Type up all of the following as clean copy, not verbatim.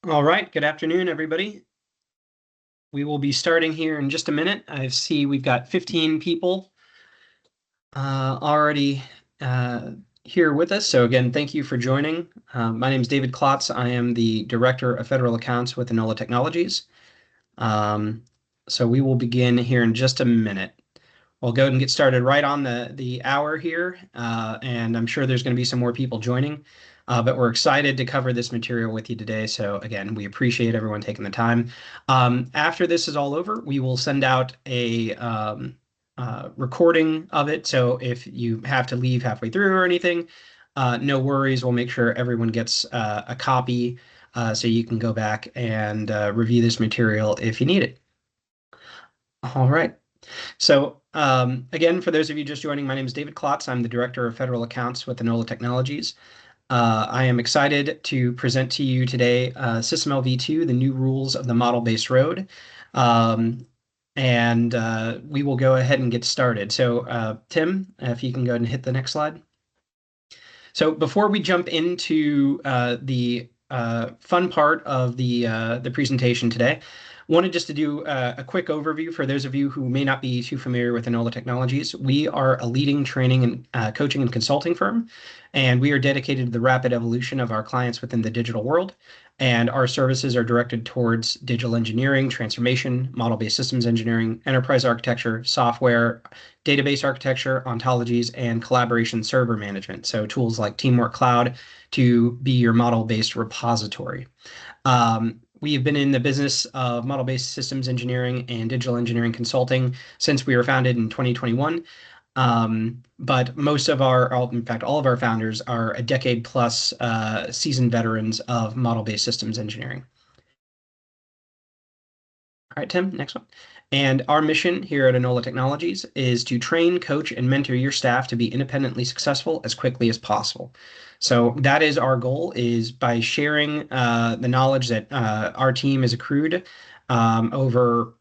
All right, good afternoon, everybody. We will be starting here in just a minute. I see we've got 15 people already here with us. So again, thank you for joining. My name is David Klotz. I am the Director of Federal Accounts with Enola Technologies. So we will begin here in just a minute. We'll go ahead and get started right on the hour here, and I'm sure there's going to be some more people joining, but we're excited to cover this material with you today. So again, we appreciate everyone taking the time. After this is all over, we will send out a recording of it. So if you have to leave halfway through or anything, no worries. We'll make sure everyone gets a copy so you can go back and review this material if you need it. All right. So again, for those of you just joining, my name is David Klotz. I'm the Director of Federal Accounts with Enola Technologies. I am excited to present to you today SysML V2, the new rules of the model-based road. And we will go ahead and get started. So Tim, if you can go ahead and hit the next slide. So before we jump into the fun part of the presentation today, wanted just to do a quick overview for those of you who may not be too familiar with Enola Technologies. We are a leading training and coaching and consulting firm, and we are dedicated to the rapid evolution of our clients within the digital world. And our services are directed towards digital engineering, transformation, model-based systems engineering, enterprise architecture, software, database architecture, ontologies, and collaboration server management. So tools like Teamwork Cloud to be your model-based repository. We have been in the business of model-based systems engineering and digital engineering consulting since we were founded in 2021. But most of in fact, all of our founders are a decade plus seasoned veterans of model-based systems engineering. All right, Tim, next one. And our mission here at Enola Technologies is to train, coach, and mentor your staff to be independently successful as quickly as possible. So that is our goal, is by sharing the knowledge that our team has accrued over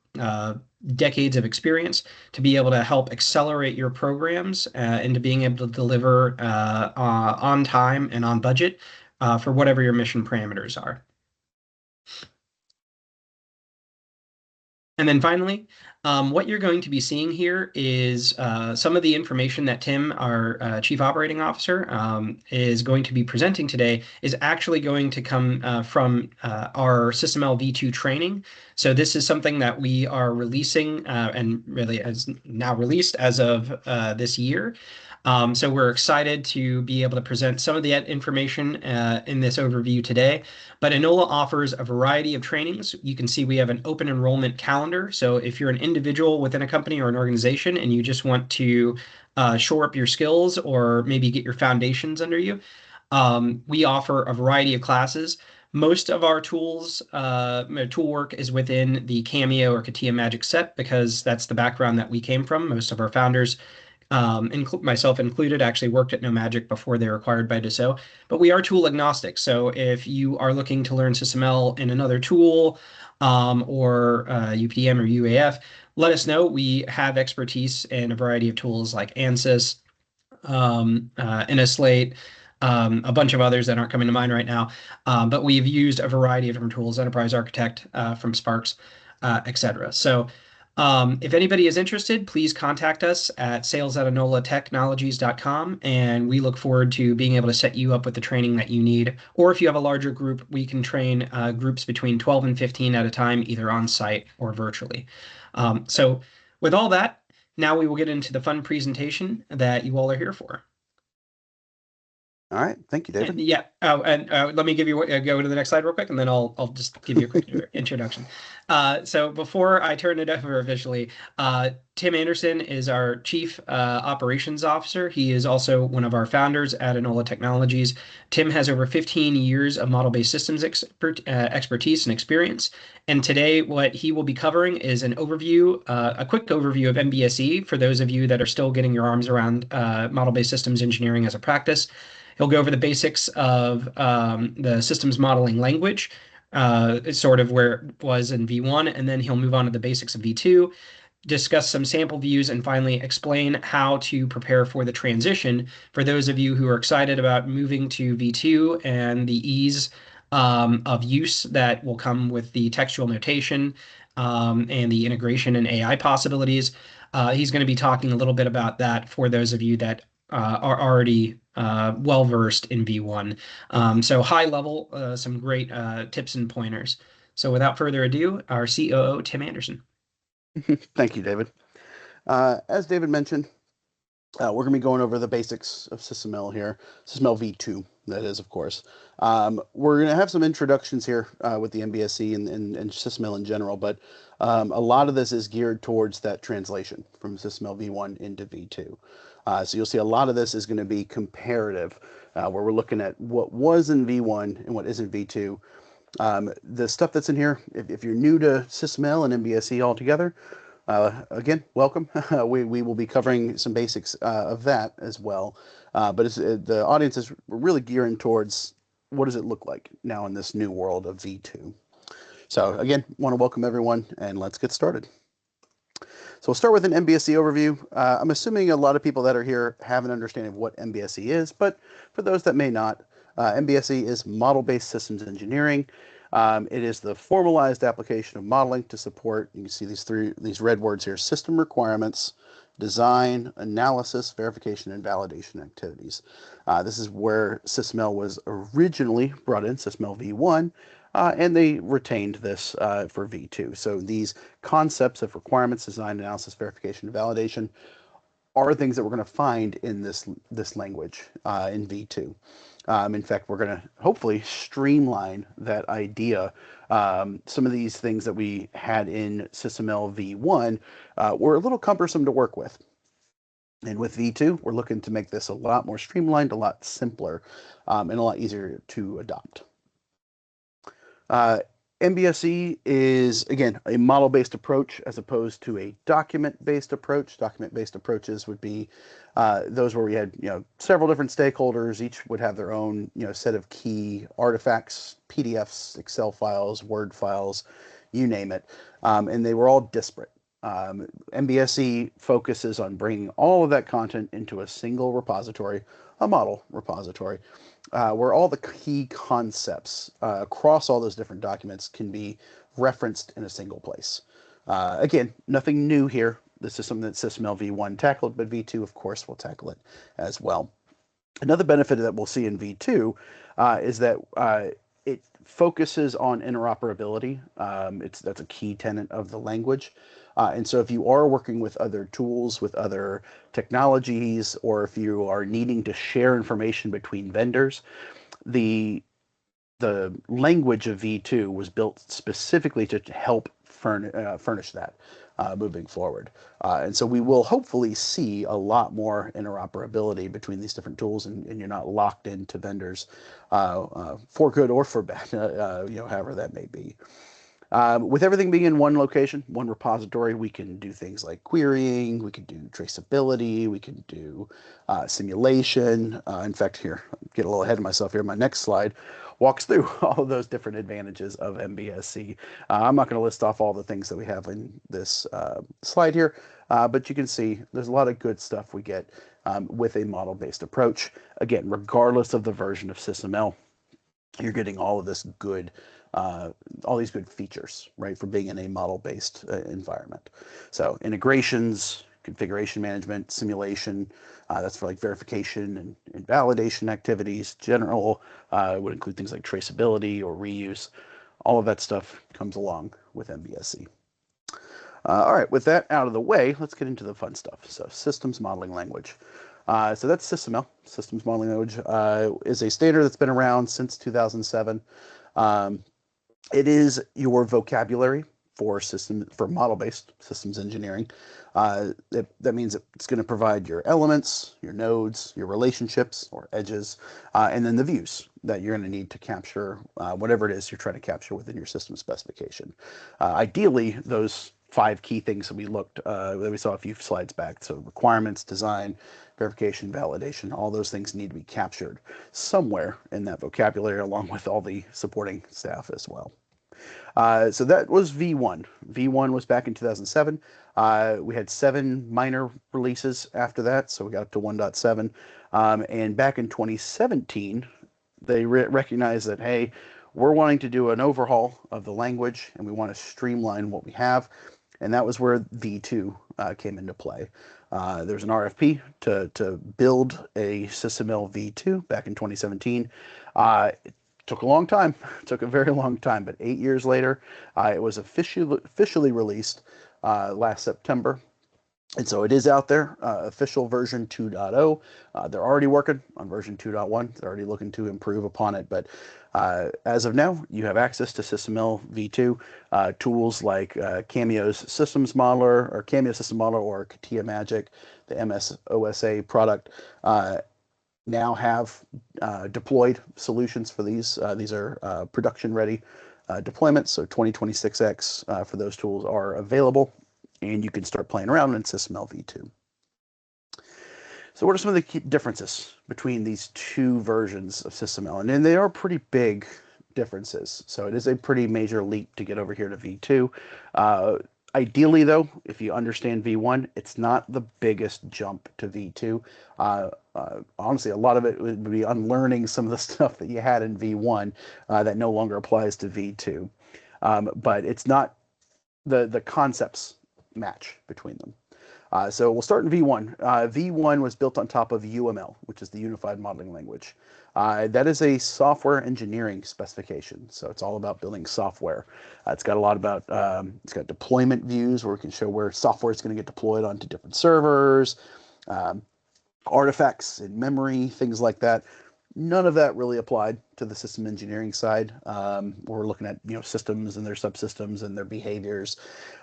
decades of experience to be able to help accelerate your programs into being able to deliver on time and on budget for whatever your mission parameters are. And then finally, what you're going to be seeing here is some of the information that Tim, our Chief Operating Officer, is going to be presenting today is actually going to come from our SysML V2 training. So this is something that we are releasing and really has now released as of this year. So we're excited to be able to present some of the information in this overview today. But Enola offers a variety of trainings. You can see we have an open enrollment calendar. So if you're an individual within a company or an organization and you just want to shore up your skills or maybe get your foundations under you, we offer a variety of classes. Most of our tool work is within the Cameo or CATIA Magic set because that's the background that we came from. Most of our founders, myself included, actually worked at No Magic before they were acquired by Dassault. But we are tool agnostic. So if you are looking to learn SysML in another tool or UPM or UAF, let us know. We have expertise in a variety of tools like ANSYS, Innoslate, a bunch of others that aren't coming to mind right now. But we've used a variety of different tools, Enterprise Architect from Sparks, etc. So if anybody is interested, please contact us at sales@enolatechnologies.com, and we look forward to being able to set you up with the training that you need. Or if you have a larger group, we can train groups between 12 and 15 at a time, either on site or virtually. So with all that, now we will get into the fun presentation that you all are here for. All right, thank you, David. Yeah. Oh, and let me give you go to the next slide real quick, and then I'll just give you a quick introduction. So before I turn it over officially, Tim Anderson is our Chief Operations Officer. He is also one of our founders at Enola Technologies. Tim has over 15 years of model-based systems expertise and experience. And today, what he will be covering is an overview, a quick overview of MBSE for those of you that are still getting your arms around model-based systems engineering as a practice. He'll go over the basics of the systems modeling language, sort of where it was in V1, and then he'll move on to the basics of V2, discuss some sample views, and finally explain how to prepare for the transition for those of you who are excited about moving to V2 and the ease of use that will come with the textual notation and the integration and AI possibilities. He's going to be talking a little bit about that for those of you that are already well versed in V1. So high level, some great tips and pointers. So without further ado, our COO, Tim Anderson. Thank you, David. As David mentioned, we're going to be going over the basics of SysML here, SysML V2, that is, of course. We're going to have some introductions here with the MBSE and SysML in general, but a lot of this is geared towards that translation from SysML V1 into V2. So you'll see a lot of this is going to be comparative, where we're looking at what was in V1 and what is in V2. The stuff that's in here, if you're new to SysML and MBSE altogether, again, welcome. We will be covering some basics of that as well. But the audience is really gearing towards what does it look like now in this new world of V2. So again, want to welcome everyone, and let's get started. So we'll start with an MBSE overview. I'm assuming a lot of people that are here have an understanding of what MBSE is, but for those that may not, MBSE is Model-Based Systems Engineering. It is the formalized application of modeling to support, you can see these red words here, system requirements, design, analysis, verification, and validation activities. This is where SysML was originally brought in, SysML V1, and they retained this for V2. So these concepts of requirements, design, analysis, verification, and validation are things that we're going to find in this language in V2. In fact, we're going to hopefully streamline that idea. Some of these things that we had in SysML V1 were a little cumbersome to work with. And with V2, we're looking to make this a lot more streamlined, a lot simpler, and a lot easier to adopt. MBSE is, again, a model-based approach as opposed to a document-based approach. Document-based approaches would be those where we had, several different stakeholders. Each would have their own, set of key artifacts, PDFs, Excel files, Word files, you name it, and they were all disparate. MBSE focuses on bringing all of that content into a single repository, a model repository, where all the key concepts across all those different documents can be referenced in a single place. Again, nothing new here. This is something that SysML V1 tackled, but V2, of course, will tackle it as well. Another benefit that we'll see in V2 is that it focuses on interoperability. That's a key tenet of the language. And so if you are working with other tools, with other technologies, or if you are needing to share information between vendors, the language of V2 was built specifically to help furnish that moving forward. And so we will hopefully see a lot more interoperability between these different tools, and you're not locked into vendors for good or for bad, however that may be. With everything being in one location, one repository, we can do things like querying, we can do traceability, we can do simulation. In fact, here, get a little ahead of myself here. My next slide walks through all of those different advantages of MBSE. I'm not going to list off all the things that we have in this slide here, but you can see there's a lot of good stuff we get with a model-based approach. Again, regardless of the version of SysML, you're getting all of this good all these good features, right, for being in a model-based environment. So integrations, configuration management, simulation, that's for like verification and validation activities. General would include things like traceability or reuse. All of that stuff comes along with MBSE. All right, with that out of the way, let's get into the fun stuff. So systems modeling language. So that's SysML. Systems modeling language is a standard that's been around since 2007. It is your vocabulary for model-based systems engineering. That means it's going to provide your elements, your nodes, your relationships or edges, and then the views that you're going to need to capture whatever it is you're trying to capture within your system specification. Ideally, those 5 key things that we saw a few slides back. So requirements, design, verification, validation, all those things need to be captured somewhere in that vocabulary along with all the supporting staff as well. So that was V1. V1 was back in 2007. We had 7 minor releases after that, so we got up to 1.7. And back in 2017, they recognized that, hey, we're wanting to do an overhaul of the language and we want to streamline what we have. And that was where V2 came into play. There's an RFP to build a SysML V2 back in 2017. It took a long time, it took a very long time, but 8 years later, it was officially released last September. And so it is out there, official version 2.0. They're already working on version 2.1. They're already looking to improve upon it. But as of now, you have access to SysML V2 tools like Cameo's Systems Modeler or Cameo System Modeler or Katia Magic, the MSOSA product. Now have deployed solutions for these. These are production ready deployments. So 2026X for those tools are available, and you can start playing around in SysML V2. So what are some of the key differences between these two versions of SysML? And then they are pretty big differences. So it is a pretty major leap to get over here to V2. Ideally, though, if you understand V1, it's not the biggest jump to V2. Honestly, a lot of it would be unlearning some of the stuff that you had in V1 that no longer applies to V2. But it's not the concepts match between them. So we'll start in V1. V1 was built on top of UML, which is the Unified Modeling Language. That is a software engineering specification. So it's all about building software. It's got a lot about, it's got deployment views where we can show where software is going to get deployed onto different servers, artifacts in memory, things like that. None of that really applied to the system engineering side. We're looking at systems and their subsystems and their behaviors.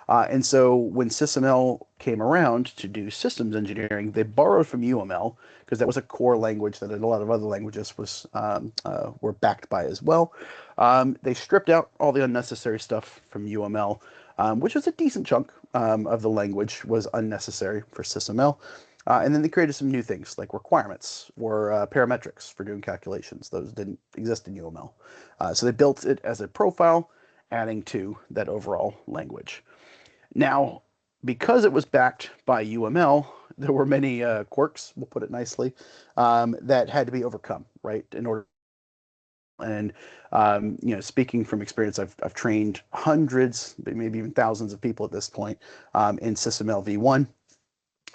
And so when SysML came around to do systems engineering, they borrowed from UML because that was a core language that a lot of other languages were backed by as well. They stripped out all the unnecessary stuff from UML, which was a decent chunk of the language was unnecessary for SysML. And then they created some new things like requirements or parametrics for doing calculations. Those didn't exist in UML. So they built it as a profile, adding to that overall language. Now, because it was backed by UML, there were many quirks, we'll put it nicely, that had to be overcome, right? In order, and speaking from experience, I've trained hundreds, maybe even thousands of people at this point in SysML V1.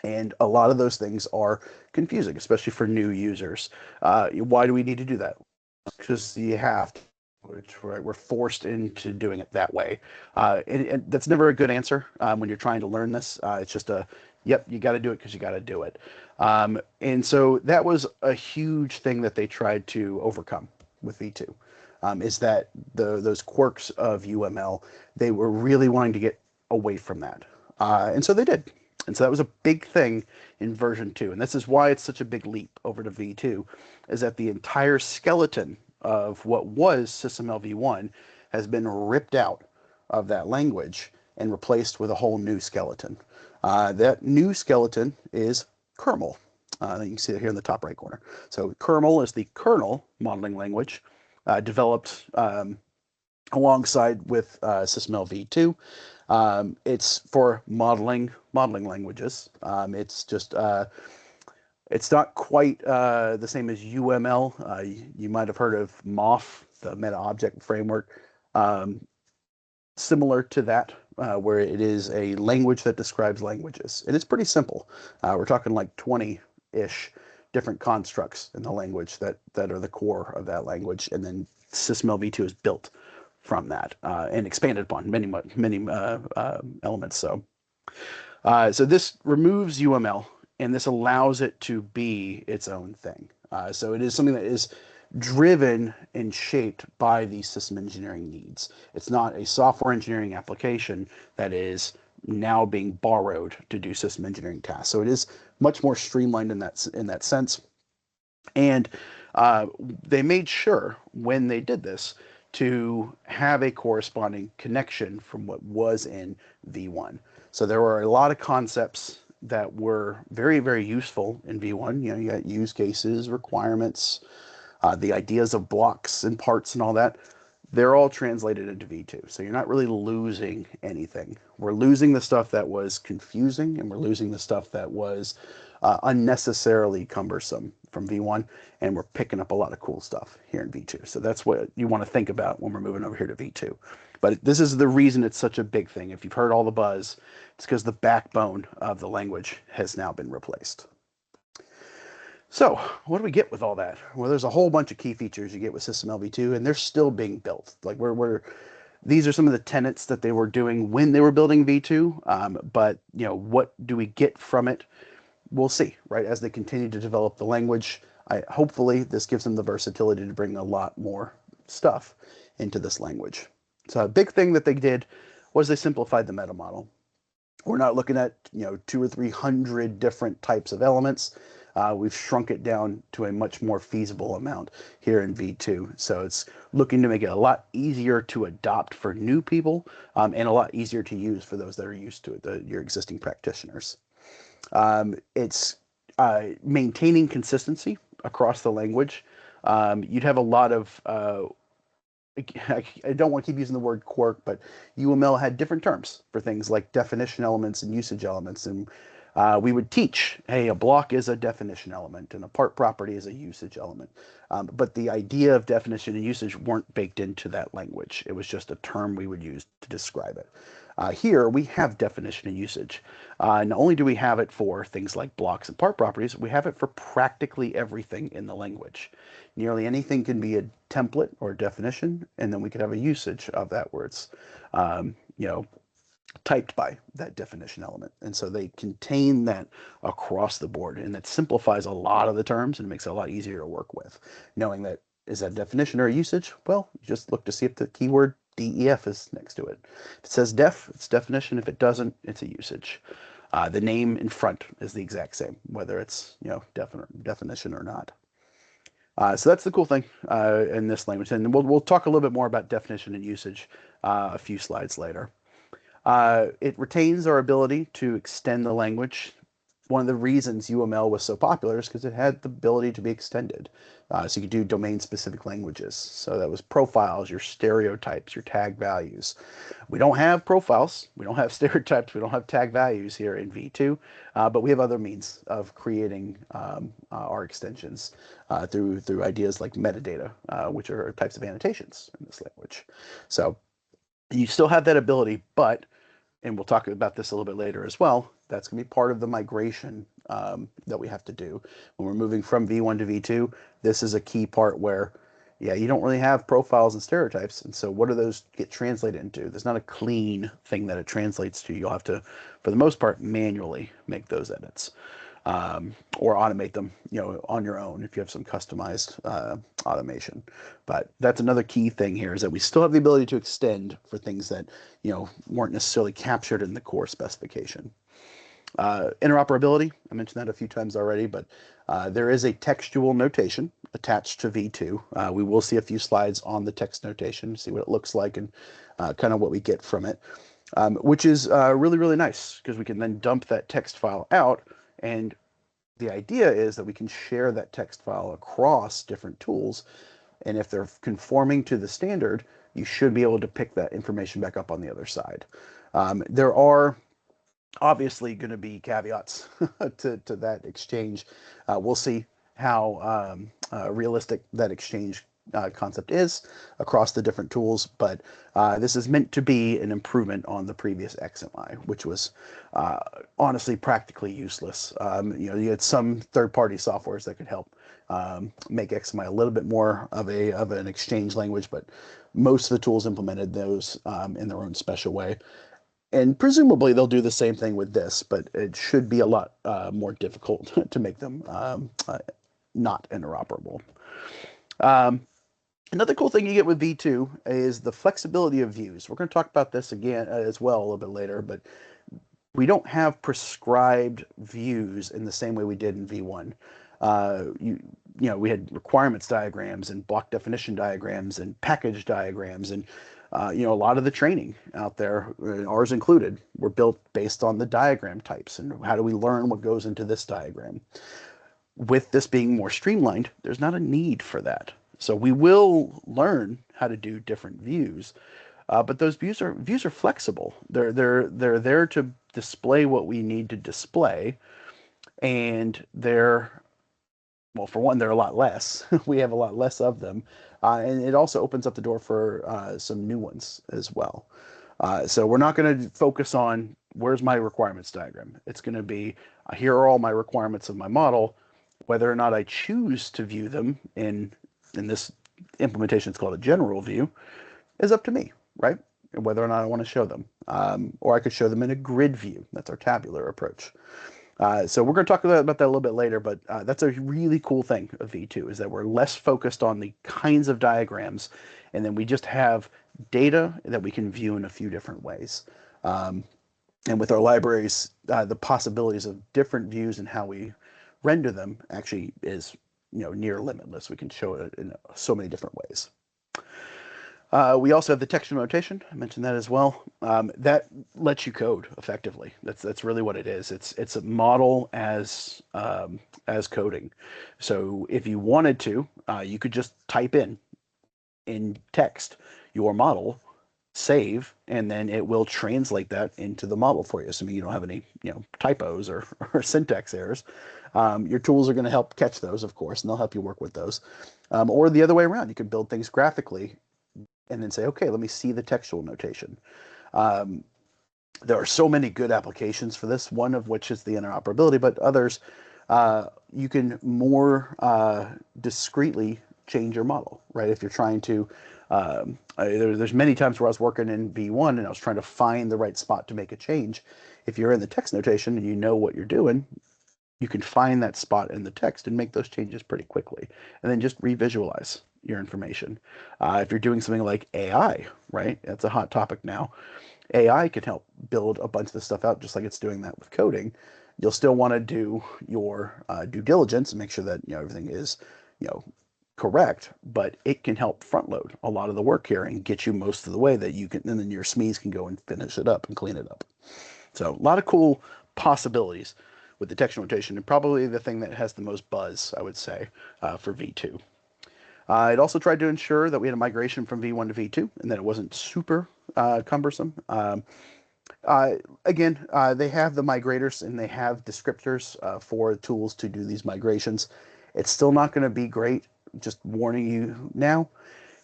And a lot of those things are confusing, especially for new users. Why do we need to do that? Because you have to, which we're forced into doing it that way. And that's never a good answer when you're trying to learn this. It's just yep, you got to do it because you got to do it. And so that was a huge thing that they tried to overcome with V2, is that those quirks of UML, they were really wanting to get away from that. And so they did. And so that was a big thing in version 2. And this is why it's such a big leap over to V2, is that the entire skeleton of what was SysML V1 has been ripped out of that language and replaced with a whole new skeleton. That new skeleton is kernel. You can see it here in the top right corner. So kernel is the kernel modeling language developed alongside with SysML V2. It's for modeling languages. It's not quite the same as UML. You might have heard of MOF, the Meta Object Framework. Similar to that, where it is a language that describes languages. And it's pretty simple. We're talking like 20-ish different constructs in the language that are the core of that language. And then SysML V2 is built from that and expanded upon many elements. So this removes UML and this allows it to be its own thing. So it is something that is driven and shaped by these system engineering needs. It's not a software engineering application that is now being borrowed to do system engineering tasks. So it is much more streamlined in that sense. And they made sure when they did this to have a corresponding connection from what was in V1. So there were a lot of concepts that were very, very useful in V1. You got use cases, requirements, the ideas of blocks and parts and all that. they're all translated into V2. So you're not really losing anything. We're losing the stuff that was confusing, and we're losing the stuff that was unnecessarily cumbersome from V1, and we're picking up a lot of cool stuff here in V2. So that's what you want to think about when we're moving over here to V2. But this is the reason it's such a big thing. If you've heard all the buzz, it's because the backbone of the language has now been replaced. So, what do we get with all that? Well, there's a whole bunch of key features you get with SysML V2, and they're still being built. Like these are some of the tenets that they were doing when they were building V2. But what do we get from it? We'll see, right? As they continue to develop the language, hopefully this gives them the versatility to bring a lot more stuff into this language. So a big thing that they did was they simplified the meta model. We're not looking at 200 or 300 different types of elements. We've shrunk it down to a much more feasible amount here in V2. So it's looking to make it a lot easier to adopt for new people, and a lot easier to use for those that are used to it, your existing practitioners. It's maintaining consistency across the language. You'd have a lot of I don't want to keep using the word quirk, but UML had different terms for things like definition elements and usage elements. And we would teach, hey, a block is a definition element and a part property is a usage element. But the idea of definition and usage weren't baked into that language. It was just a term we would use to describe it. Here we have definition and usage. Not only do we have it for things like blocks and part properties, we have it for practically everything in the language. Nearly anything can be a template or a definition, and then we could have a usage of that where it's, typed by that definition element. And so they contain that across the board, and that simplifies a lot of the terms and makes it a lot easier to work with. Knowing that, is that definition or usage? Well, you just look to see if the keyword DEF is next to it. If it says def, it's definition. If it doesn't, it's a usage. The name in front is the exact same, whether it's definition or not. So that's the cool thing in this language. And we'll talk a little bit more about definition and usage a few slides later. It retains our ability to extend the language. One of the reasons UML was so popular is because it had the ability to be extended. So you could do domain-specific languages. So that was profiles, your stereotypes, your tag values. We don't have profiles, we don't have stereotypes, we don't have tag values here in V2, but we have other means of creating our extensions through ideas like metadata, which are types of annotations in this language. So you still have that ability, but, and we'll talk about this a little bit later as well, that's going to be part of the migration that we have to do. When we're moving from V1 to V2, this is a key part where, yeah, you don't really have profiles and stereotypes. And so what do those get translated into? There's not a clean thing that it translates to. You'll have to, for the most part, manually make those edits. Or automate them, on your own if you have some customized automation. But that's another key thing here, is that we still have the ability to extend for things that, weren't necessarily captured in the core specification. Interoperability, I mentioned that a few times already, but there is a textual notation attached to V2. We will see a few slides on the text notation, see what it looks like and kind of what we get from it, which is really, really nice because we can then dump that text file out. And the idea is that we can share that text file across different tools. And if they're conforming to the standard, you should be able to pick that information back up on the other side. There are obviously going to be caveats to that exchange. We'll see how realistic that exchange concept is across the different tools, but this is meant to be an improvement on the previous XMI, which was honestly practically useless. You had some third-party softwares that could help make XMI a little bit more of an exchange language, but most of the tools implemented those in their own special way. And presumably they'll do the same thing with this, but it should be a lot more difficult to make them not interoperable. Another cool thing you get with V2 is the flexibility of views. We're going to talk about this again as well a little bit later, but we don't have prescribed views in the same way we did in V1. We had requirements diagrams and block definition diagrams and package diagrams, and a lot of the training out there, ours included, were built based on the diagram types and how do we learn what goes into this diagram. With this being more streamlined, there's not a need for that. So we will learn how to do different views, but those views are flexible. They're there to display what we need to display, and they're, well, for one, they're a lot less. We have a lot less of them, and it also opens up the door for some new ones as well. So we're not going to focus on where's my requirements diagram. It's going to be here are all my requirements of my model. Whether or not I choose to view them in this implementation, it's called a general view, is up to me, right? And whether or not I want to show them, or I could show them in a grid view. That's our tabular approach. So we're going to talk about that a little bit later, but that's a really cool thing of V2 is that we're less focused on the kinds of diagrams, and then we just have data that we can view in a few different ways. And with our libraries, the possibilities of different views and how we render them actually is near limitless. We can show it in so many different ways. We also have the textual notation. I mentioned that as well. That lets you code effectively. That's really what it is. It's a model as coding. So if you wanted to, you could just type in text your model, save, and then it will translate that into the model for you. So you don't have any typos or syntax errors. Your tools are going to help catch those, of course, and they'll help you work with those. Or the other way around, you could build things graphically and then say, okay, let me see the textual notation. Um, there are so many good applications for this, one of which is the interoperability, but others, you can more discreetly change your model, right? If you're trying to, there's many times where I was working in V1 and I was trying to find the right spot to make a change. If you're in the text notation and you know what you're doing, you can find that spot in the text and make those changes pretty quickly, and then just revisualize your information. If you're doing something like AI, right? That's a hot topic now. AI can help build a bunch of this stuff out just like it's doing that with coding. You'll still want to do your due diligence and make sure that everything is you know correct, but it can help front load a lot of the work here and get you most of the way that you can, and then your SMEs can go and finish it up and clean it up. So a lot of cool possibilities with the textual notation, and probably the thing that has the most buzz, I would say, for V2. It also tried to ensure that we had a migration from V1 to V2 and that it wasn't super cumbersome. Again, they have the migrators and they have descriptors for tools to do these migrations. It's still not going to be great, just warning you now.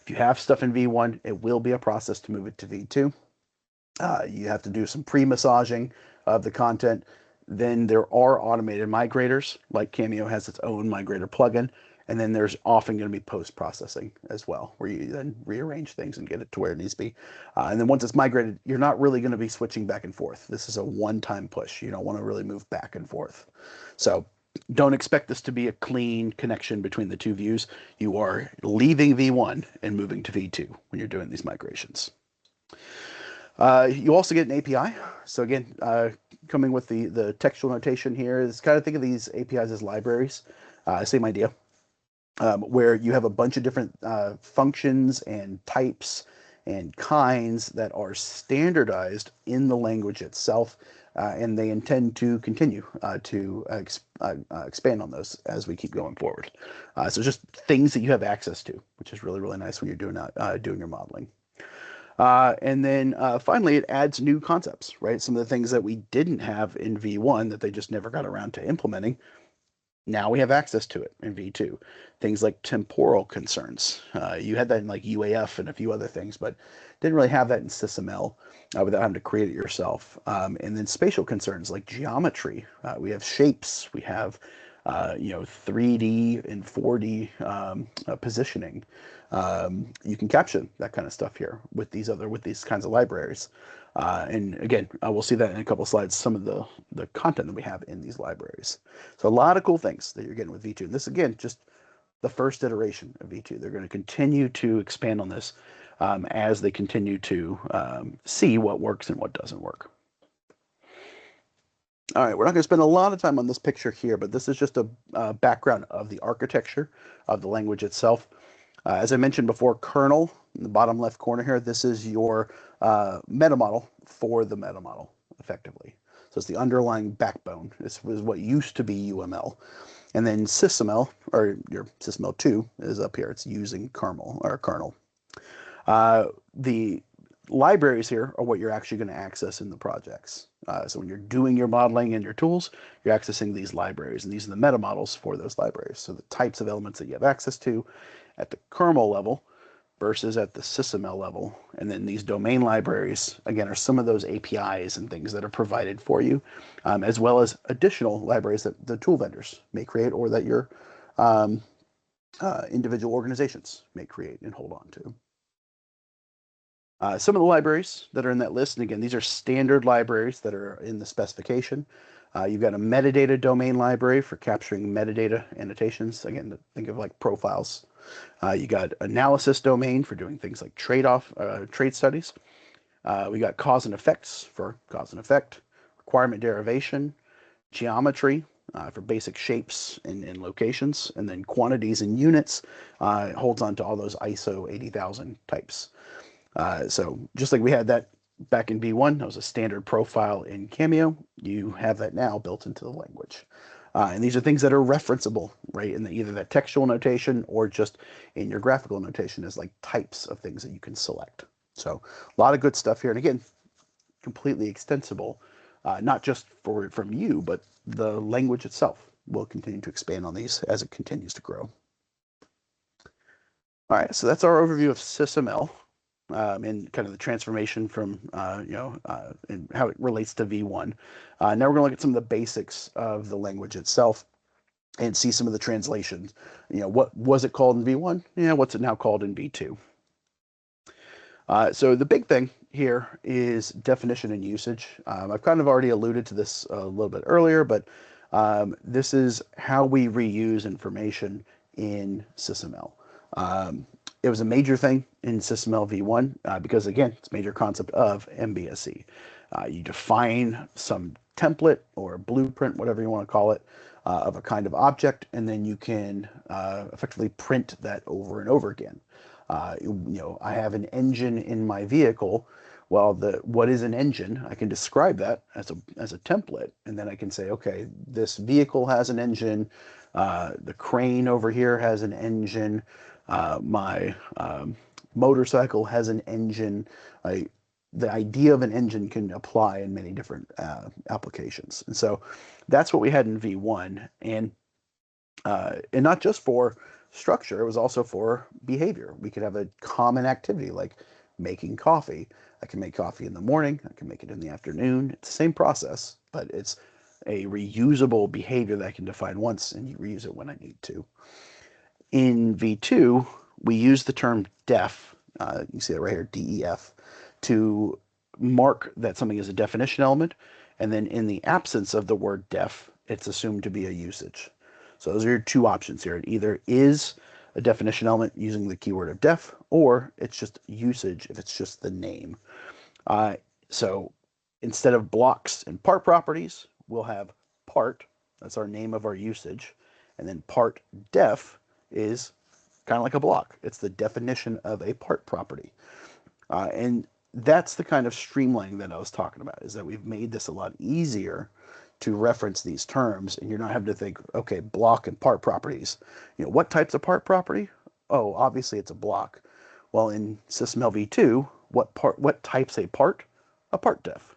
If you have stuff in V1, it will be a process to move it to V2. You have to do some pre-massaging of the content. Then there are automated migrators, like Cameo has its own migrator plugin. And then there's often going to be post-processing as well, where you then rearrange things and get it to where it needs to be. And then once it's migrated, you're not really going to be switching back and forth. This is a one-time push. You don't want to really move back and forth. So don't expect this to be a clean connection between the two views. You are leaving V1 and moving to V2 when you're doing these migrations. You also get an API. So again, coming with the textual notation here is kind of think of these APIs as libraries. Same idea. Where you have a bunch of different functions and types and kinds that are standardized in the language itself, and they intend to continue to expand on those as we keep going forward. So just things that you have access to, which is really, really nice when you're doing your modeling. And then finally, it adds new concepts, right? Some of the things that we didn't have in V1 that they just never got around to implementing. Now we have access to it in V2. Things like temporal concerns. You had that in like UAF and a few other things, but didn't really have that in SysML without having to create it yourself. And then spatial concerns like geometry. We have shapes. We have 3D and 4D positioning. You can caption that kind of stuff here with these kinds of libraries. And again, we'll see that in a couple slides, some of the content that we have in these libraries. So a lot of cool things that you're getting with V2. And this, again, just the first iteration of V2. They're going to continue to expand on this as they continue to see what works and what doesn't work. All right, we're not going to spend a lot of time on this picture here, but this is just a background of the architecture of the language itself. As I mentioned before, kernel in the bottom left corner here, this is your meta model for the meta model, effectively. So it's the underlying backbone. This was what used to be UML. And then SysML, or your SysML 2, is up here. It's using kernel. The libraries here are what you're actually going to access in the projects. So when you're doing your modeling and your tools, you're accessing these libraries, and these are the meta models for those libraries. So the types of elements that you have access to at the kernel level versus at the SysML level. And then these domain libraries, again, are some of those APIs and things that are provided for you, as well as additional libraries that the tool vendors may create or that your individual organizations may create and hold on to. Some of the libraries that are in that list, and again, these are standard libraries that are in the specification. You've got a metadata domain library for capturing metadata annotations. Again, think of like profiles. You got analysis domain for doing things like trade studies. We got cause and effects for cause and effect, requirement derivation, geometry for basic shapes and locations, and then quantities and units holds on to all those ISO 80,000 types. So just like we had that back in V1, that was a standard profile in Cameo, you have that now built into the language. And these are things that are referenceable, right, in either that textual notation or just in your graphical notation as like types of things that you can select. So a lot of good stuff here. And again, completely extensible, not just from you, but the language itself will continue to expand on these as it continues to grow. All right, so that's our overview of SysML. And kind of the transformation from, and how it relates to V1. Now we're going to look at some of the basics of the language itself and see some of the translations. What was it called in V1? Yeah, what's it now called in V2? So the big thing here is definition and usage. I've kind of already alluded to this a little bit earlier, but this is how we reuse information in SysML. It was a major thing in SysML V1 because, again, it's a major concept of MBSE. You define some template or blueprint, whatever you want to call it, of a kind of object, and then you can effectively print that over and over again. I have an engine in my vehicle. Well, what is an engine? I can describe that as a template, and then I can say, okay, this vehicle has an engine. The crane over here has an engine. My motorcycle has an engine. The idea of an engine can apply in many different applications. And so that's what we had in V1. And not just for structure, it was also for behavior. We could have a common activity like making coffee. I can make coffee in the morning. I can make it in the afternoon. It's the same process, but it's a reusable behavior that I can define once and you reuse it when I need to. In V2, we use the term def, you see it right here, DEF, to mark that something is a definition element, and then in the absence of the word def, it's assumed to be a usage. So those are your two options here. It either is a definition element using the keyword of def, or it's just usage if it's just the name. So instead of blocks and part properties, we'll have part, that's our name of our usage, and then part def is kind of like a block. It's the definition of a part property. And that's the kind of streamlining that I was talking about, is that we've made this a lot easier to reference these terms, and you're not having to think, okay, block and part properties. What type's a part property? Oh, obviously it's a block. Well, in SysML V2, what type's a part? A part def.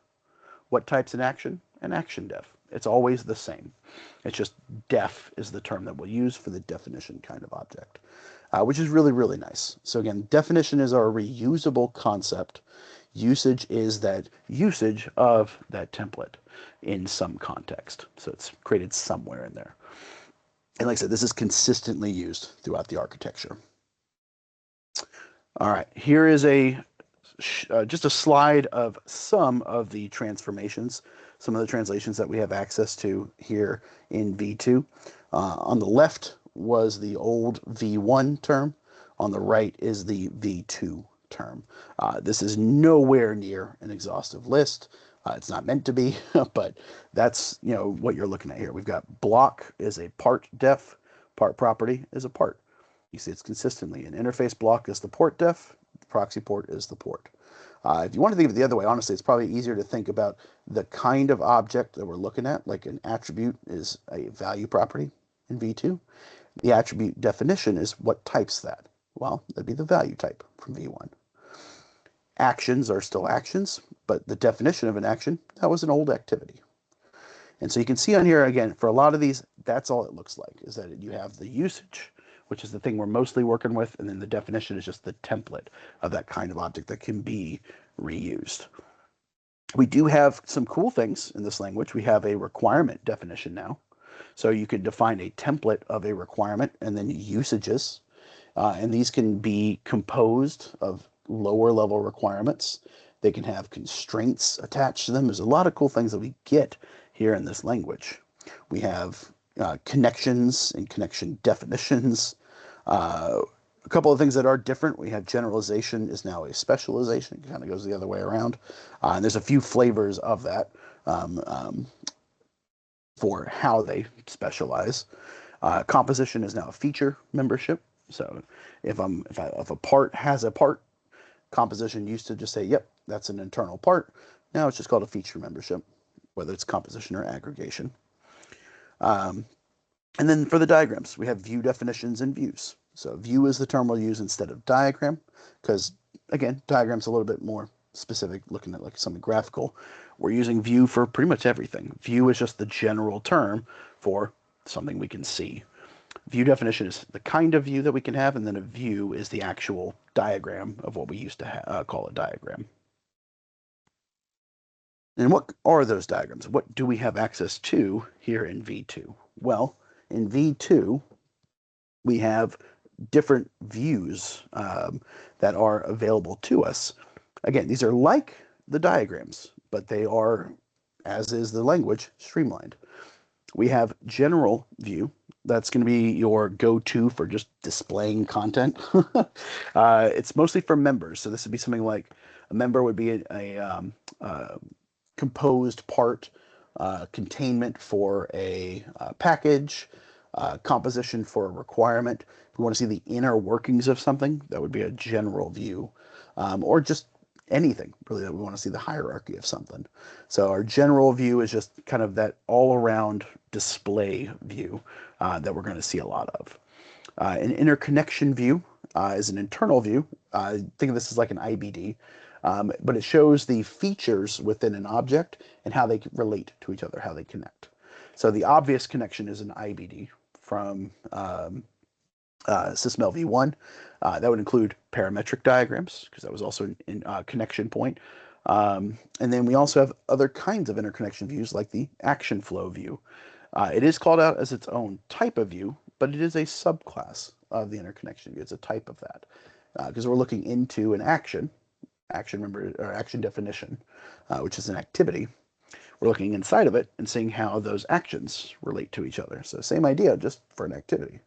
What type's an action? An action def. It's always the same. It's just def is the term that we'll use for the definition kind of object, which is really, really nice. So again, definition is our reusable concept. Usage is that usage of that template in some context. So it's created somewhere in there. And like I said, this is consistently used throughout the architecture. All right, here is just a slide of some of the transformations, some of the translations that we have access to here in V2. On the left was the old V1 term. On the right is the V2 term. This is nowhere near an exhaustive list. It's not meant to be, but that's what you're looking at here. We've got block is a part def, part property is a part. You see it's consistently an interface block is the port def, the proxy port is the port. If you want to think of it the other way, honestly, it's probably easier to think about the kind of object that we're looking at. Like an attribute is a value property in V2. The attribute definition is what types that. Well, that'd be the value type from V1. Actions are still actions, but the definition of an action, that was an old activity. And so you can see on here, again, for a lot of these, that's all it looks like, is that you have the usage, which is the thing we're mostly working with, and then the definition is just the template of that kind of object that can be reused. We do have some cool things in this language. We have a requirement definition now. So you could define a template of a requirement and then usages. And these can be composed of lower level requirements. They can have constraints attached to them. There's a lot of cool things that we get here in this language. We have connections and connection definitions. A couple of things that are different. We have generalization is now a specialization. It kind of goes the other way around. And there's a few flavors of that for how they specialize. Composition is now a feature membership. So if a part has a part, composition used to just say, yep, that's an internal part. Now it's just called a feature membership, whether it's composition or aggregation. And then for the diagrams, we have view definitions and views. So view is the term we'll use instead of diagram, because again, diagram's a little bit more specific, looking at like something graphical. We're using view for pretty much everything. View is just the general term for something we can see. View definition is the kind of view that we can have, and then a view is the actual diagram of what we used to call a diagram. And what are those diagrams? What do we have access to here in V2? Well, in V2, we have different views that are available to us. Again, these are like the diagrams, but they are, as is the language, streamlined. We have general view. That's going to be your go-to for just displaying content. It's mostly for members. So this would be something like a member would be a composed part, containment for a package, composition for a requirement. If we want to see the inner workings of something, that would be a general view, or just anything really that we want to see the hierarchy of something. So our general view is just kind of that all-around display view that we're going to see a lot of. An interconnection view is an internal view. Think of this as like an IBD, but it shows the features within an object and how they relate to each other, how they connect. So the obvious connection is an IBD from SysML V1. That would include parametric diagrams, because that was also a connection point. And then we also have other kinds of interconnection views, like the action flow view. It is called out as its own type of view, but it is a subclass of the interconnection view. It's a type of that, because we're looking into an action member or action definition, which is an activity. We're looking inside of it and seeing how those actions relate to each other. So same idea, just for an activity.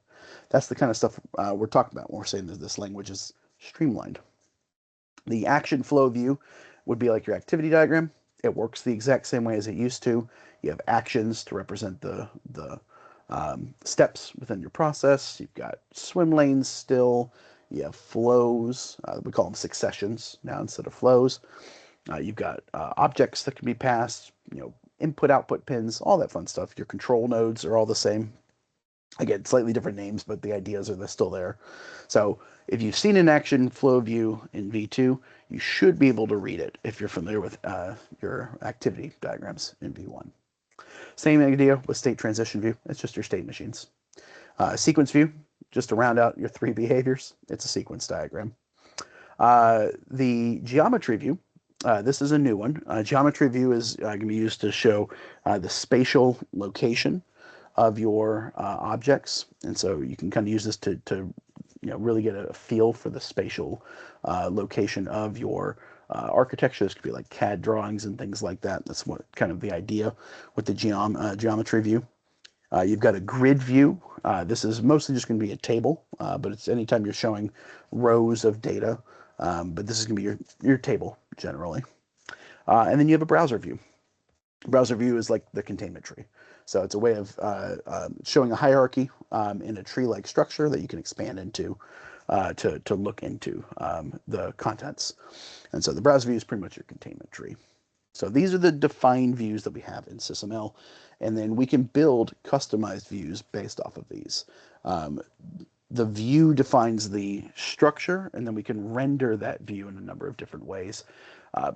That's the kind of stuff we're talking about when we're saying that this language is streamlined. The action flow view would be like your activity diagram. It works the exact same way as it used to. You have actions to represent the steps within your process. You've got swim lanes still. You have flows. We call them successions now instead of flows. You've got objects that can be passed, input, output pins, all that fun stuff. Your control nodes are all the same. Again, slightly different names, but the ideas are still there. So if you've seen an action flow view in V2, you should be able to read it if you're familiar with your activity diagrams in V1. Same idea with state transition view. It's just your state machines. Sequence view, just to round out your three behaviors, it's a sequence diagram. The geometry view, this is a new one. Geometry view is going to be used to show the spatial location of your objects, and so you can kind of use this to really get a feel for the spatial location of your architecture. This could be like CAD drawings and things like that. That's what kind of the idea with the geometry view. You've got a grid view. This is mostly just going to be a table, but it's anytime you're showing rows of data. But this is going to be your table generally. And then you have a browser view. Browser view is like the containment tree. So it's a way of showing a hierarchy in a tree-like structure that you can expand into. to look into the contents. And so the browse view is pretty much your containment tree. So these are the defined views that we have in SysML, and then we can build customized views based off of these. Um, the view defines the structure, and then we can render that view in a number of different ways.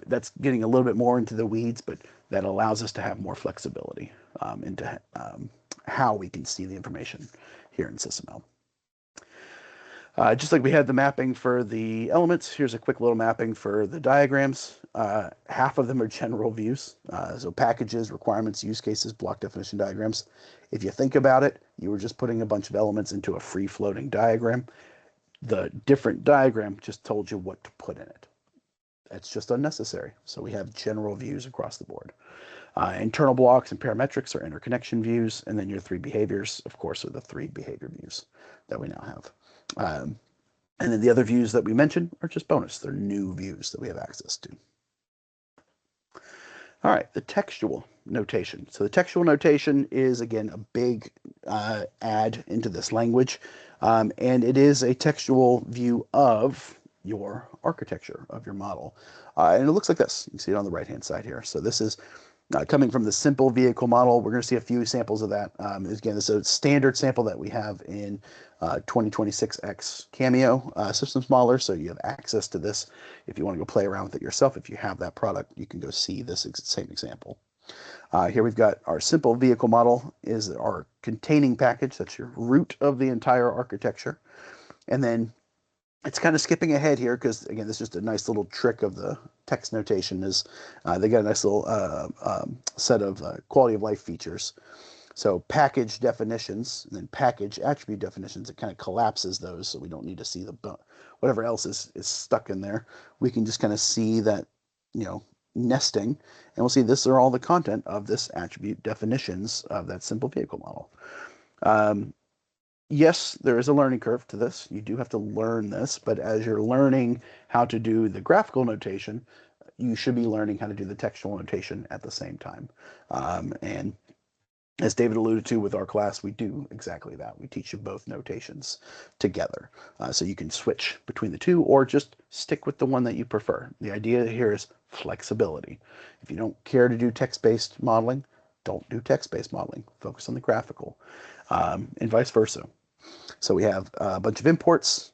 That's getting a little bit more into the weeds, but that allows us to have more flexibility into how we can see the information here in SysML. Just like we had the mapping for the elements, here's a quick little mapping for the diagrams. Half of them are general views, so packages, requirements, use cases, block definition diagrams. If you think about it, you were just putting a bunch of elements into a free-floating diagram. The different diagram just told you what to put in it. That's just unnecessary. So we have general views across the board. Internal blocks and parametrics are interconnection views, and then your three behaviors, of course, are the three behavior views that we now have. And then the other views that we mentioned are just bonus. They're new views that we have access to. All right, the textual notation. So the textual notation is, again, a big add into this language, and it is a textual view of your architecture of your model. And it looks like this. You can see it on the right-hand side here. So this is coming from the simple vehicle model. We're going to see a few samples of that. Again, this is a standard sample that we have in 2026X Cameo systems modeler, so you have access to this if you want to go play around with it yourself. If you have that product, you can go see this same example. Here we've got our simple vehicle model is our containing package. That's your root of the entire architecture. And then it's kind of skipping ahead here because, again, this is just a nice little trick of the text notation is they got a nice little set of quality of life features. So package definitions and then package attribute definitions, it kind of collapses those so we don't need to see the whatever else is stuck in there. We can just kind of see that, nesting, and we'll see this are all the content of this attribute definitions of that simple vehicle model. Yes, there is a learning curve to this. You do have to learn this, but as you're learning how to do the graphical notation, you should be learning how to do the textual notation at the same time. And as David alluded to with our class, we do exactly that. We teach you both notations together. So you can switch between the two or just stick with the one that you prefer. The idea here is flexibility. If you don't care to do text-based modeling, don't do text-based modeling. Focus on the graphical, and vice versa. So we have a bunch of imports,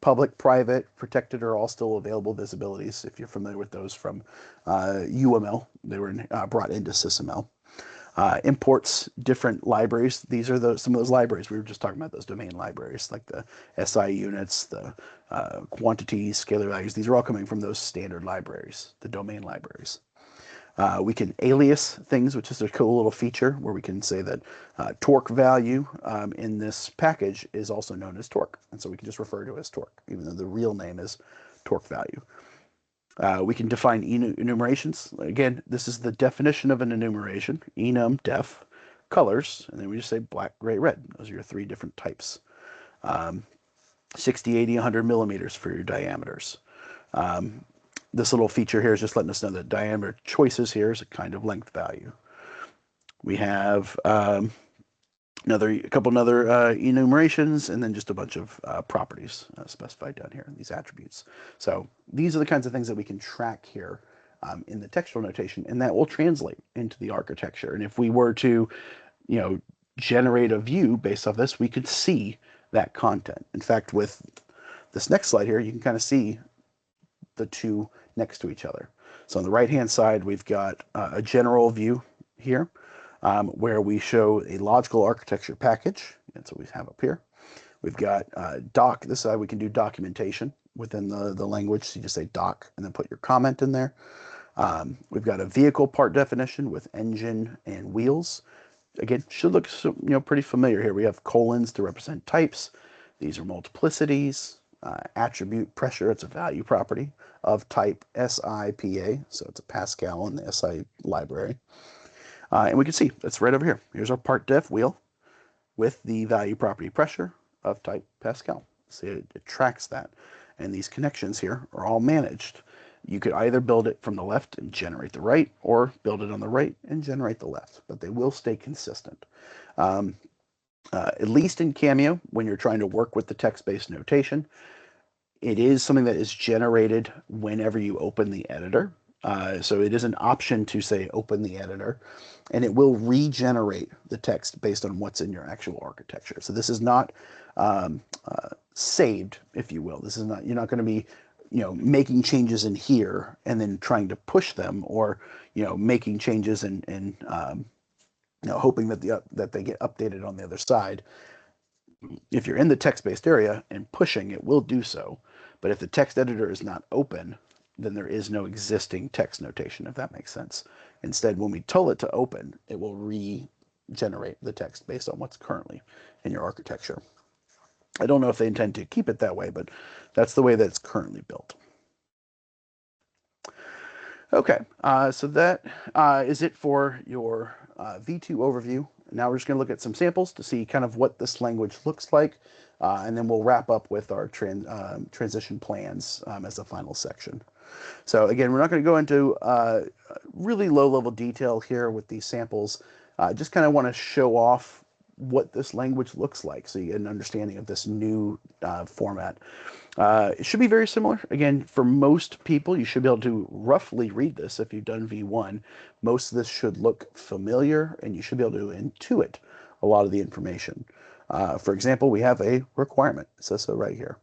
public, private, protected are all still available visibilities. If you're familiar with those from UML, they were brought into SysML. Imports different libraries. These are some of those libraries. We were just talking about those domain libraries, like the SI units, the quantities, scalar values. These are all coming from those standard libraries, the domain libraries. We can alias things, which is a cool little feature where we can say that torque value in this package is also known as torque. And so we can just refer to it as torque, even though the real name is torque value. We can define enumerations. Again, this is the definition of an enumeration, enum, def, colors, and then we just say black, gray, red. Those are your three different types. 60, 80, 100 millimeters for your diameters. This little feature here is just letting us know that diameter choices here is a kind of length value. We have a couple other enumerations, and then just a bunch of properties specified down here in these attributes. So these are the kinds of things that we can track here in the textual notation, and that will translate into the architecture. And if we were to, generate a view based off this, we could see that content. In fact, with this next slide here, you can kind of see the two next to each other. So on the right-hand side, we've got a general view here where we show a logical architecture package. That's what we have up here. We've got doc. This side we can do documentation within the language. So you just say doc and then put your comment in there. We've got a vehicle part definition with engine and wheels. Again, should look pretty familiar here. We have colons to represent types. These are multiplicities. Attribute pressure, it's a value property of type SIPA, so it's a Pascal in the SI library. And we can see that's right over here. Here's our part def wheel with the value property pressure of type Pascal. See, it tracks that. And these connections here are all managed. You could either build it from the left and generate the right, or build it on the right and generate the left, but they will stay consistent. At least in Cameo, when you're trying to work with the text-based notation, it is something that is generated whenever you open the editor. So it is an option to say open the editor, and it will regenerate the text based on what's in your actual architecture. So this is not saved, if you will. This is not, you're not going to be, making changes in here and then trying to push them, or making changes and hoping that that they get updated on the other side. If you're in the text-based area and pushing, it will do so. But if the text editor is not open, then there is no existing text notation, if that makes sense. Instead, when we tell it to open, it will regenerate the text based on what's currently in your architecture. I don't know if they intend to keep it that way, but that's the way that it's currently built. Okay, so that is it for your V2 overview. Now we're just going to look at some samples to see kind of what this language looks like, and then we'll wrap up with our transition plans as a final section. So again, we're not going to go into really low-level detail here with these samples. Just kind of want to show off what this language looks like so you get an understanding of this new format. It should be very similar. Again, for most people, you should be able to roughly read this if you've done V1. Most of this should look familiar, and you should be able to intuit a lot of the information. For example, we have a requirement. It says so right here.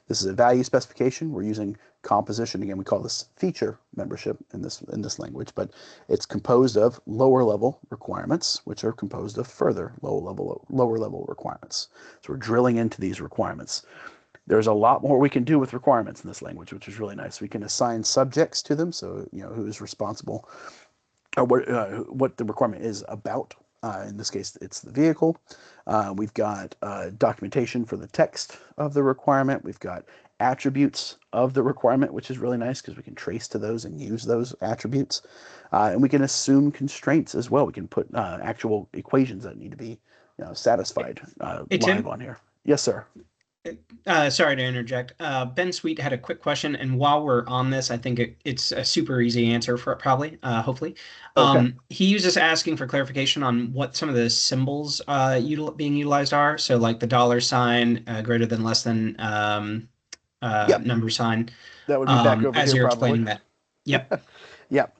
This is a value specification. We're using composition. Again, we call this feature membership in this language, but it's composed of lower level requirements, which are composed of further lower level requirements. So we're drilling into these requirements. There's a lot more we can do with requirements in this language, which is really nice. We can assign subjects to them, so who is responsible, or what the requirement is about. In this case, it's the vehicle. We've got documentation for the text of the requirement. We've got attributes of the requirement, which is really nice because we can trace to those and use those attributes. And we can assume constraints as well. We can put actual equations that need to be satisfied Hey, live Tim. on here. Yes, sir. Sorry to interject. Ben Sweet had a quick question, and while we're on this, I think it's a super easy answer for it, probably, hopefully. Okay. He was just asking for clarification on what some of the symbols being utilized are. So, like the dollar sign, greater than, less than, Yep. number sign, That would be back over as here you're probably. explaining that. Yep. Yep.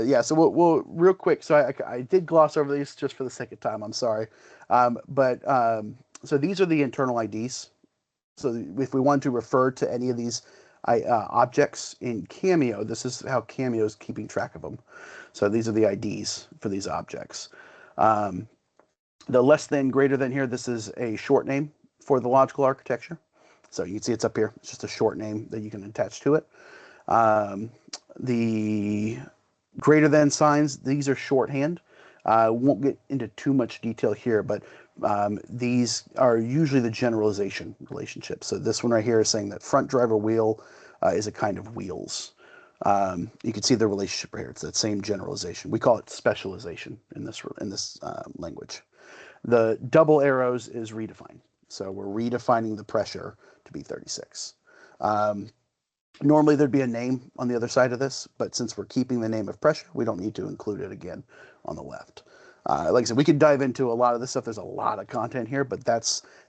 Yeah, so we'll real quick. So I did gloss over these just for the sake of time. I'm sorry. So these are the internal IDs. So if we want to refer to any of these objects in Cameo, this is how Cameo is keeping track of them. So these are the IDs for these objects. Um, the less than, greater than here, this is a short name for the logical architecture. So you can see it's up here. It's just a short name that you can attach to it. The greater than signs, these are shorthand. Won't get into too much detail here, but these are usually the generalization relationship. So this one right here is saying that front driver wheel is a kind of wheels. You can see the relationship right here. It's that same generalization. We call it specialization in this language. The double arrows is redefine. So we're redefining the pressure to be 36. Normally there'd be a name on the other side of this, but since we're keeping the name of pressure, we don't need to include it again on the left. Like I said, we could dive into a lot of this stuff. There's a lot of content here, but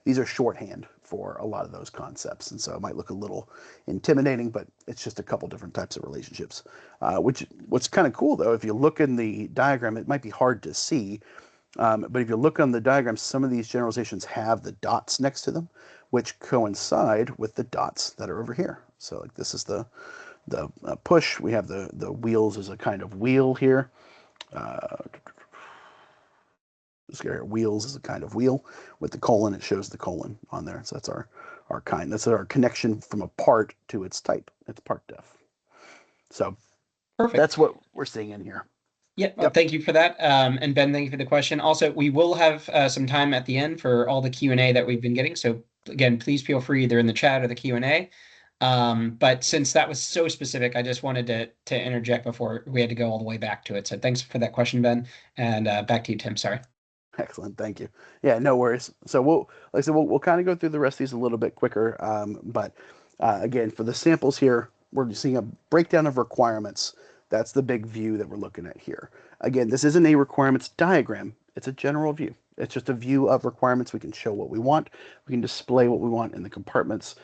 these are shorthand for a lot of those concepts. And so it might look a little intimidating, but it's just a couple different types of relationships. What's kind of cool though, if you look in the diagram, it might be hard to see, but if you look on the diagram, some of these generalizations have the dots next to them, which coincide with the dots that are over here. So like this is the push. We have the wheels as a kind of wheel here. This guy here, wheels is a kind of wheel. With the colon, it shows the colon on there. So that's our kind. That's our connection from a part to its type. It's part def. So Perfect. that's what we're seeing in here. Yeah, well, Yep. thank you for that. And Ben, thank you for the question. Also, we will have some time at the end for all the Q&A that we've been getting. So again, please feel free either in the chat or the Q&A. But since that was so specific, I just wanted to interject before we had to go all the way back to it. So thanks for that question, Ben. And back to you, Tim. Sorry. Excellent, thank you. Yeah, no worries. So like I said, we'll kind of go through the rest of these a little bit quicker. But again, for the samples here, we're seeing a breakdown of requirements. That's the big view that we're looking at here. Again, this isn't a requirements diagram. It's a general view. It's just a view of requirements. We can show what we want. We can display what we want in the compartments.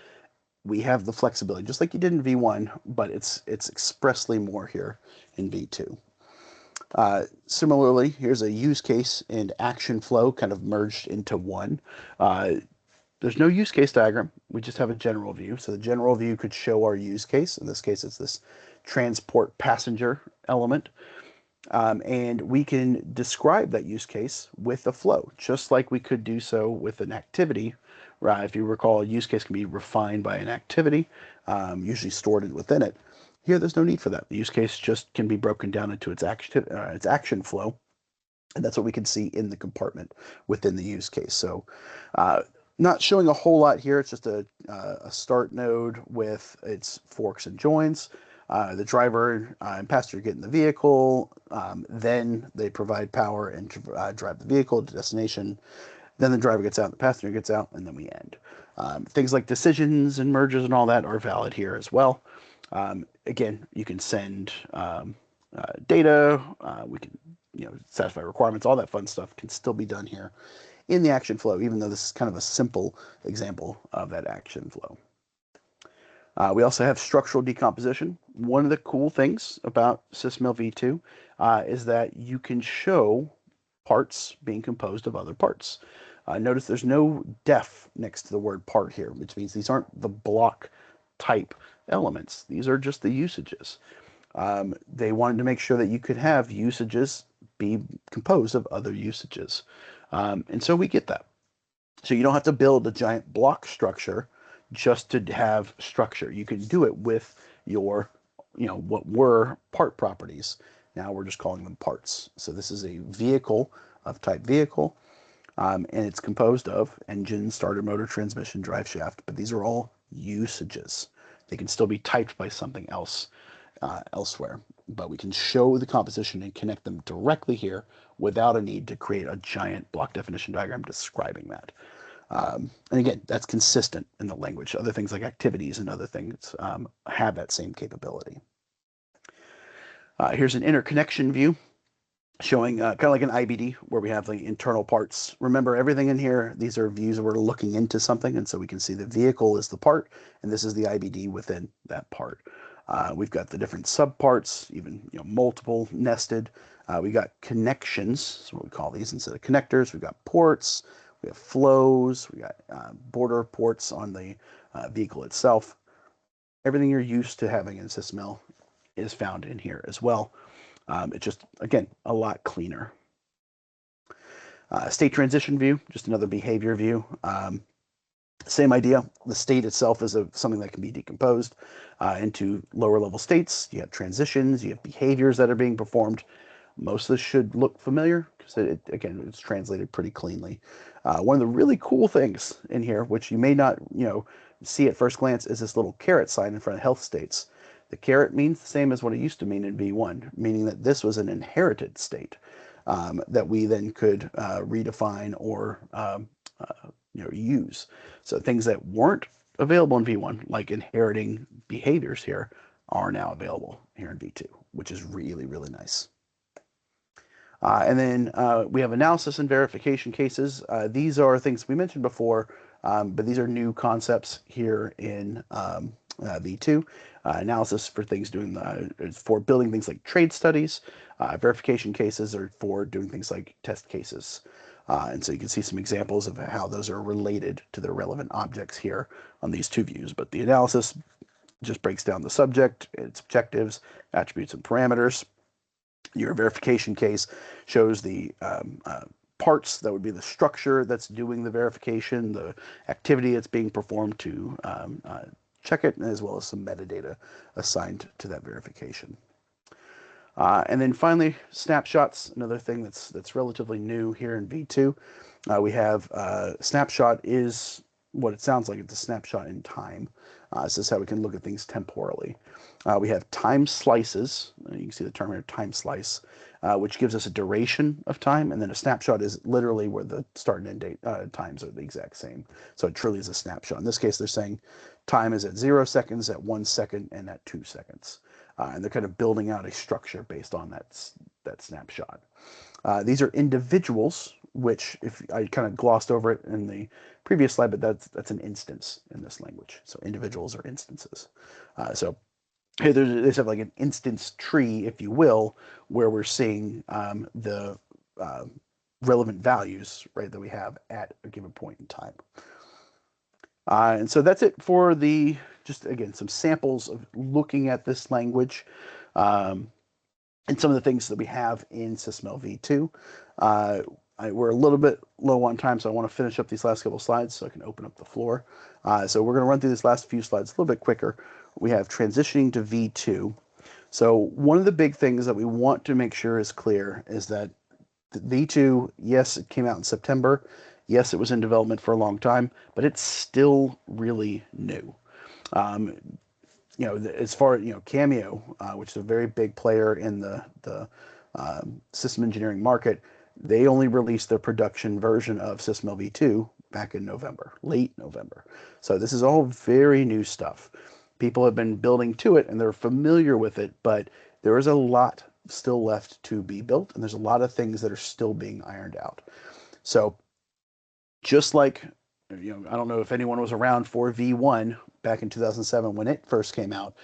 We have the flexibility, just like you did in V1, but it's expressly more here in V2. Similarly, here's a use case and action flow kind of merged into one. Uh, there's no use case diagram. We just have a general view. So the general view could show our use case. In this case, it's this transport passenger element. And we can describe that use case with a flow, just like we could do so with an activity. Right? If you recall, a use case can be refined by an activity, usually stored within it. Here, there's no need for that. The use case just can be broken down into its action flow, and that's what we can see in the compartment within the use case. So not showing a whole lot here. It's just a start node with its forks and joins. The driver and passenger get in the vehicle. Then they provide power and drive the vehicle to destination. Then the driver gets out, the passenger gets out, and then we end. Things like decisions and merges and all that are valid here as well. Again, you can send data. We can satisfy requirements. All that fun stuff can still be done here in the action flow, even though this is kind of a simple example of that action flow. We also have structural decomposition. One of the cool things about SysML V2 is that you can show parts being composed of other parts. Notice there's no def next to the word part here, which means these aren't the block type elements. These are just the usages. They wanted to make sure that you could have usages be composed of other usages. And so we get that. So you don't have to build a giant block structure just to have structure. You can do it with your, what were part properties. Now we're just calling them parts. So this is a vehicle of type vehicle, and it's composed of engine, starter motor, transmission, drive shaft, but these are all usages. They can still be typed by something else elsewhere, but we can show the composition and connect them directly here without a need to create a giant block definition diagram describing that. And again, that's consistent in the language. Other things like activities and other things have that same capability. Here's an interconnection view showing kind of like an IBD where we have the internal parts. Remember, everything in here, these are views where we're looking into something, and so we can see the vehicle is the part, and this is the IBD within that part. We've got the different subparts, even multiple nested. We got connections, that's what we call these instead of connectors. We've got ports, we have flows, we got border ports on the vehicle itself. Everything you're used to having in SysML is found in here as well. It's just, again, a lot cleaner. State transition view, just another behavior view. Same idea. The state itself is something that can be decomposed into lower level states. You have transitions, you have behaviors that are being performed. Most of this should look familiar because, again, it's translated pretty cleanly. One of the really cool things in here, which you may not see at first glance, is this little caret sign in front of health states. The caret means the same as what it used to mean in V1, meaning that this was an inherited state that we then could redefine or use. So things that weren't available in V1, like inheriting behaviors here, are now available here in V2, which is really, really nice. And then we have analysis and verification cases. These are things we mentioned before, but these are new concepts here in V2. Analysis for things for building things like trade studies. Verification cases are for doing things like test cases. And so you can see some examples of how those are related to the relevant objects here on these two views. But the analysis just breaks down the subject, its objectives, attributes, and parameters. Your verification case shows the parts, that would be the structure that's doing the verification, the activity that's being performed to check it, as well as some metadata assigned to that verification. And then finally, snapshots, another thing that's relatively new here in V2. We have snapshot is what it sounds like. It's a snapshot in time. This is how we can look at things temporally. We have time slices. You can see the term here, time slice, which gives us a duration of time. And then a snapshot is literally where the start and end date times are the exact same. So it truly is a snapshot. In this case, they're saying time is at 0 seconds, at 1 second, and at 2 seconds. And they're kind of building out a structure based on that snapshot. These are individuals which if I kind of glossed over it in the previous slide, but that's an instance in this language. So individuals are instances. So here they have like an instance tree, if you will, where we're seeing the uh, relevant values, right, that we have at a given point in time. And so that's it for the, just again, some samples of looking at this language and some of the things that we have in SysML V2. We're a little bit low on time, so I want to finish up these last couple slides so I can open up the floor. So we're going to run through these last few slides a little bit quicker. We have transitioning to V2. So one of the big things that we want to make sure is clear is that V2, yes, it came out in September. Yes, it was in development for a long time, but it's still really new. Um, as far as Cameo, which is a very big player in the system engineering market, they only released their production version of SysML V2 back in November, late November. So this is all very new stuff. People have been building to it and they're familiar with it, but there is a lot still left to be built, and there's a lot of things that are still being ironed out. So just like, I don't know if anyone was around for V1 back in 2007 when it first came out.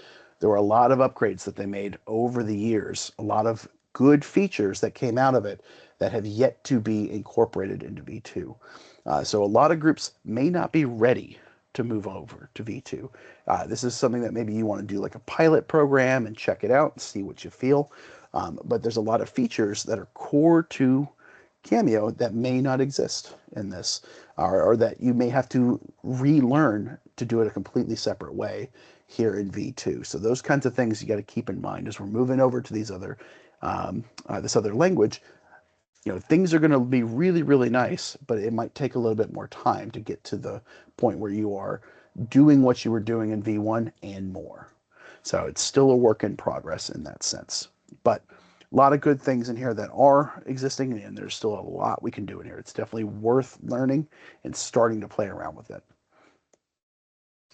There were a lot of upgrades that they made over the years, a lot of good features that came out of it that have yet to be incorporated into V2. So a lot of groups may not be ready to move over to V2. This is something that maybe you want to do like a pilot program and check it out and see what you feel. But there's a lot of features that are core to Cameo that may not exist in this, or that you may have to relearn to do it a completely separate way here in V2. So those kinds of things you got to keep in mind as we're moving over to these other this other language. Things are going to be really, really nice, but it might take a little bit more time to get to the point where you are doing what you were doing in V1 and more. So it's still a work in progress in that sense. But a lot of good things in here that are existing, and there's still a lot we can do in here. It's definitely worth learning and starting to play around with it.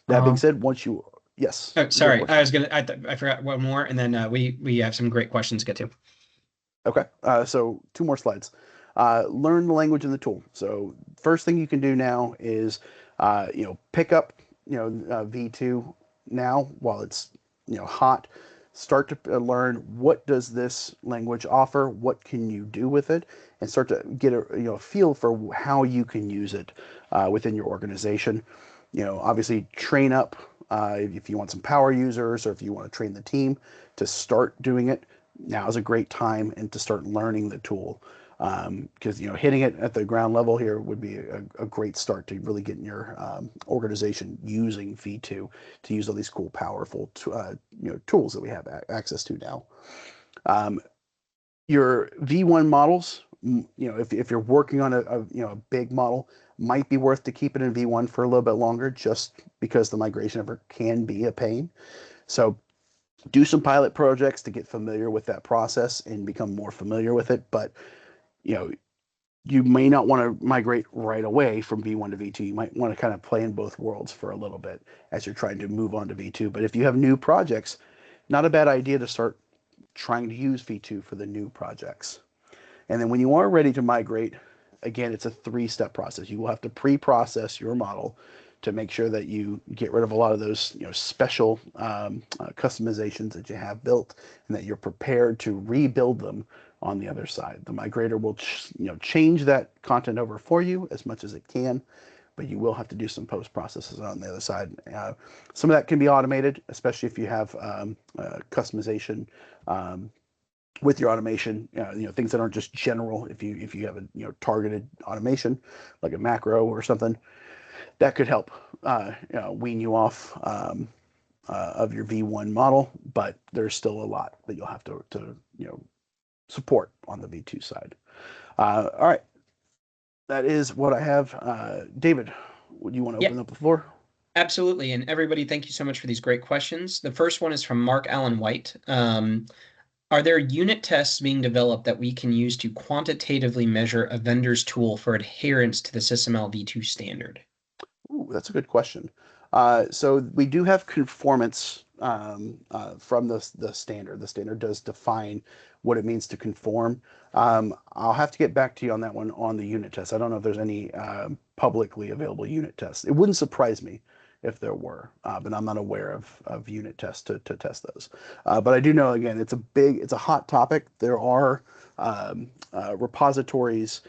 That being Um, said, once you, yes, oh, you have a sorry, question. I forgot one more, and then we have some great questions to get to. Okay, so two more slides. Learn the language and the tool. So first thing you can do now is, pick up, V2 now while it's, hot. Start to learn what does this language offer, what can you do with it, and start to get a feel for how you can use it within your organization. Obviously train up if you want some power users or if you want to train the team to start doing it. Now is a great time and to start learning the tool, because hitting it at the ground level here would be a great start to really getting your organization using V2 to use all these cool, powerful tools that we have access to now. Your V1 models, if you're working on a big model, might be worth to keep it in V1 for a little bit longer, just because the migration ever can be a pain. So do some pilot projects to get familiar with that process and become more familiar with it. But you know, you may not want to migrate right away from V1 to V2. You might want to kind of play in both worlds for a little bit as you're trying to move on to V2. But if you have new projects, not a bad idea to start trying to use V2 for the new projects. And then when you are ready to migrate, again, it's a three-step process. You will have to pre-process your model to make sure that you get rid of a lot of those special customizations that you have built, and that you're prepared to rebuild them on the other side. The migrator will change that content over for you as much as it can, but you will have to do some post processes on the other side. Some of that can be automated, especially if you have customization with your automation, things that aren't just general. If you have a targeted automation like a macro or something, that could help wean you off of your V1 model. But there's still a lot that you'll have to support on the V2 side. All right, that is what I have. David, would you want to Yeah, open up the floor? absolutely. And everybody, thank you so much for these great questions. The first one is from Mark Allen White. Are there unit tests being developed that we can use to quantitatively measure a vendor's tool for adherence to the SysML V2 standard? Ooh, that's a good question. So we do have conformance from the standard. The standard does define what it means to conform. I'll have to get back to you on that one on the unit test. I don't know if there's any publicly available unit tests. It wouldn't surprise me if there were, but I'm not aware of unit tests to test those. But I do know, again, it's a hot topic. There are repositories.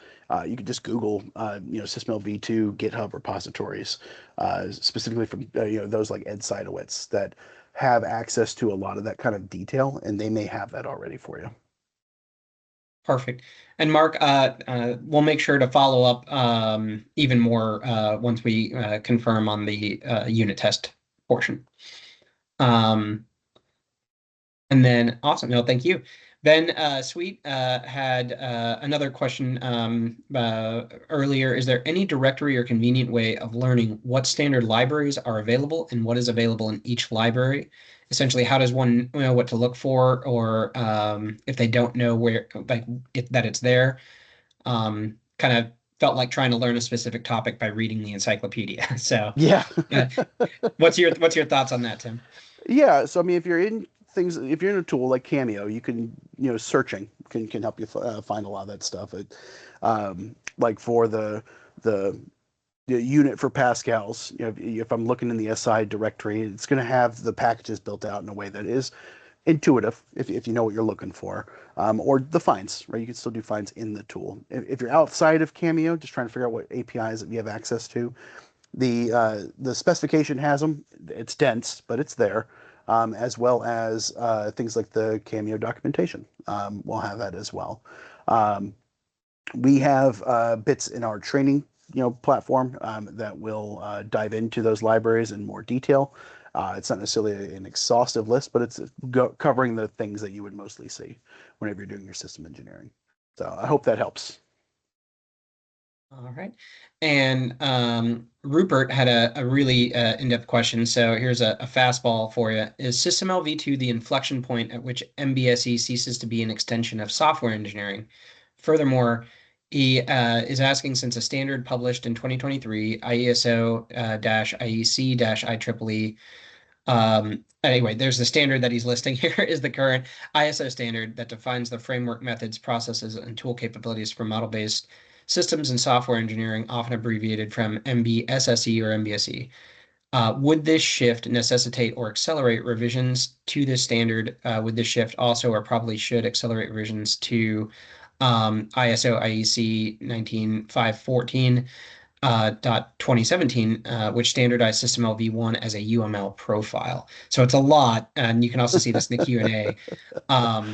You could just Google, SysML V2 GitHub repositories, specifically from those like Ed Seidowitz that have access to a lot of that kind of detail, and they may have that already for you. Perfect. And Mark, we'll make sure to follow up even more once we confirm on the unit test portion. And then, awesome. No, thank you. Then Sweet had another question earlier. Is there any directory or convenient way of learning what standard libraries are available and what is available in each library? Essentially, how does one know what to look for, or if they don't know where, like, that it's there? Kind of felt like trying to learn a specific topic by reading the encyclopedia. So, Yeah. uh, what's your thoughts on that, Tim? Yeah, so I mean, if you're in a tool like Cameo, you can, searching can help you find a lot of that stuff. Like for the the unit for Pascal's, if I'm looking in the SI directory, it's going to have the packages built out in a way that is intuitive if you know what you're looking for, or the finds, right? You can still do finds in the tool. If you're outside of Cameo, just trying to figure out what APIs that you have access to, the specification has them. It's dense, but it's there, as well as things like the Cameo documentation. We'll have that as well. Um, we have bits in our training, platform that will dive into those libraries in more detail. It's not necessarily an exhaustive list, but it's covering the things that you would mostly see whenever you're doing your system engineering. So I hope that helps. All right. And Rupert had a really in-depth question. So here's a fastball for you. Is SysML V2 the inflection point at which MBSE ceases to be an extension of software engineering? Furthermore, he is asking, since a standard published in 2023, IESO-IEC-IEEE, anyway, there's the standard that he's listing here is the current ISO standard that defines the framework, methods, processes, and tool capabilities for model-based systems and software engineering, often abbreviated from MBSSE or MBSE. Would this shift necessitate or accelerate revisions to this standard? Would this shift also, or probably should, accelerate revisions to ISO IEC 19514 .2017, which standardized SysML V1 as a UML profile. So it's a lot, and you can also see this in the Q&A. But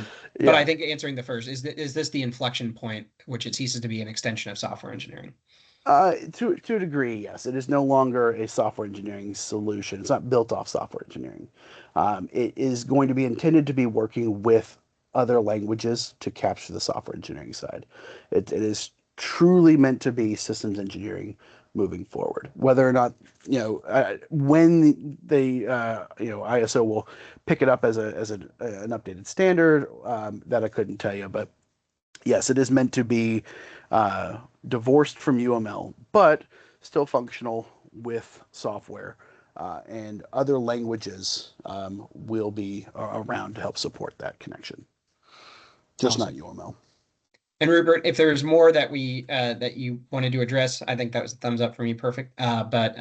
I Yeah. think answering the first, is this the inflection point which it ceases to be an extension of software engineering? To a degree, yes. It is no longer a software engineering solution. It's not built off software engineering. It is going to be intended to be working with other languages to capture the software engineering side. It is truly meant to be systems engineering moving forward. Whether or not, when the ISO will pick it up as an updated standard, that I couldn't tell you, but yes, it is meant to be divorced from UML, but still functional with software. And other languages will be around to help support that connection, just not Awesome. UML. And Rupert, if there's more that we that you wanted to address, I think that was a thumbs up for me. Perfect. But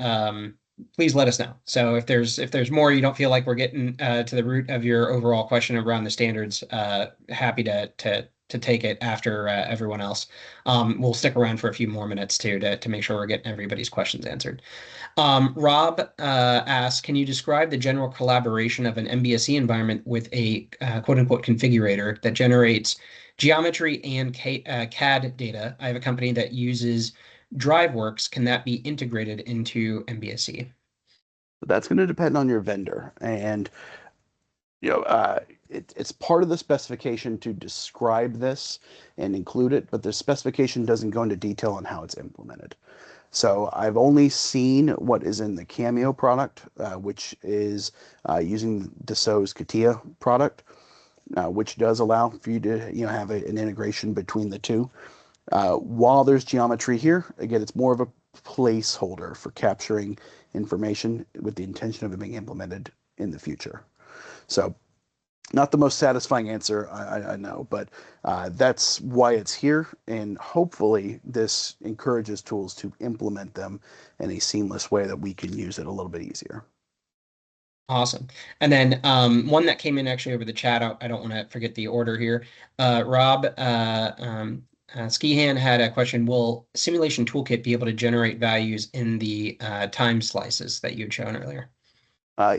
please let us know. So if there's more, you don't feel like we're getting to the root of your overall question around the standards, happy to take it after everyone else. We'll stick around for a few more minutes too to make sure we're getting everybody's questions answered. Rob asks, can you describe the general collaboration of an MBSE environment with a quote unquote configurator that generates geometry and CAD data? I have a company that uses DriveWorks. Can that be integrated into MBSE? But that's going to depend on your vendor, and it's part of the specification to describe this and include it, but the specification doesn't go into detail on how it's implemented. So I've only seen what is in the Cameo product, which is using Dassault's CATIA product, which does allow for you to have an integration between the two. While there's geometry here, again, it's more of a placeholder for capturing information with the intention of it being implemented in the future. So not the most satisfying answer, I know, but that's why it's here. And hopefully, this encourages tools to implement them in a seamless way that we can use it a little bit easier. Awesome. And then one that came in actually over the chat, I don't want to forget the order here. Rob Skihan had a question. Will Simulation Toolkit be able to generate values in the time slices that you had shown earlier?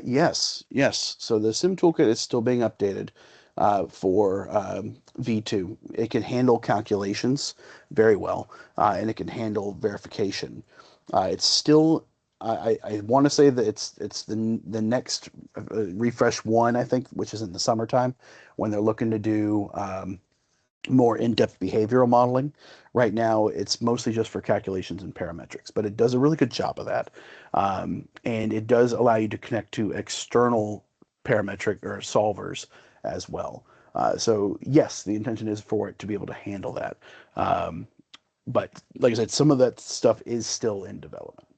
Yes, yes. So the Sim Toolkit is still being updated for V2. It can handle calculations very well, and it can handle verification. It's still, I want to say that it's the next refresh one, I think, which is in the summertime when they're looking to do more in-depth behavioral modeling. Right now, it's mostly just for calculations and parametrics, but it does a really good job of that. And it does allow you to connect to external parametric or solvers as well. So yes, the intention is for it to be able to handle that. Um, but like I said, some of that stuff is still in development.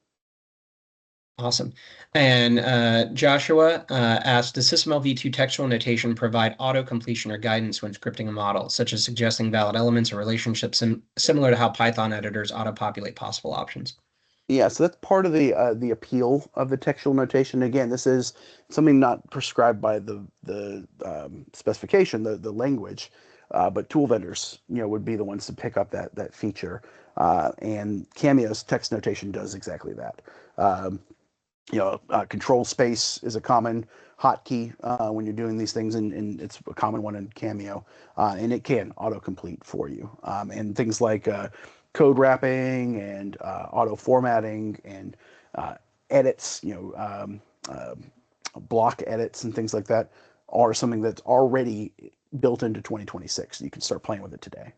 Awesome. And Joshua asked, does SysML V2 textual notation provide auto-completion or guidance when scripting a model, such as suggesting valid elements or relationships similar to how Python editors auto-populate possible options? Yeah, so that's part of the appeal of the textual notation. Again, this is something not prescribed by the specification, the language, but tool vendors, would be the ones to pick up that feature. And Cameo's text notation does exactly that. Um, control space is a common hotkey when you're doing these things, and it's a common one in Cameo, and it can autocomplete for you. And things like code wrapping and auto formatting and uh, edits, block edits and things like that are something that's already built into 2026. You can start playing with it today.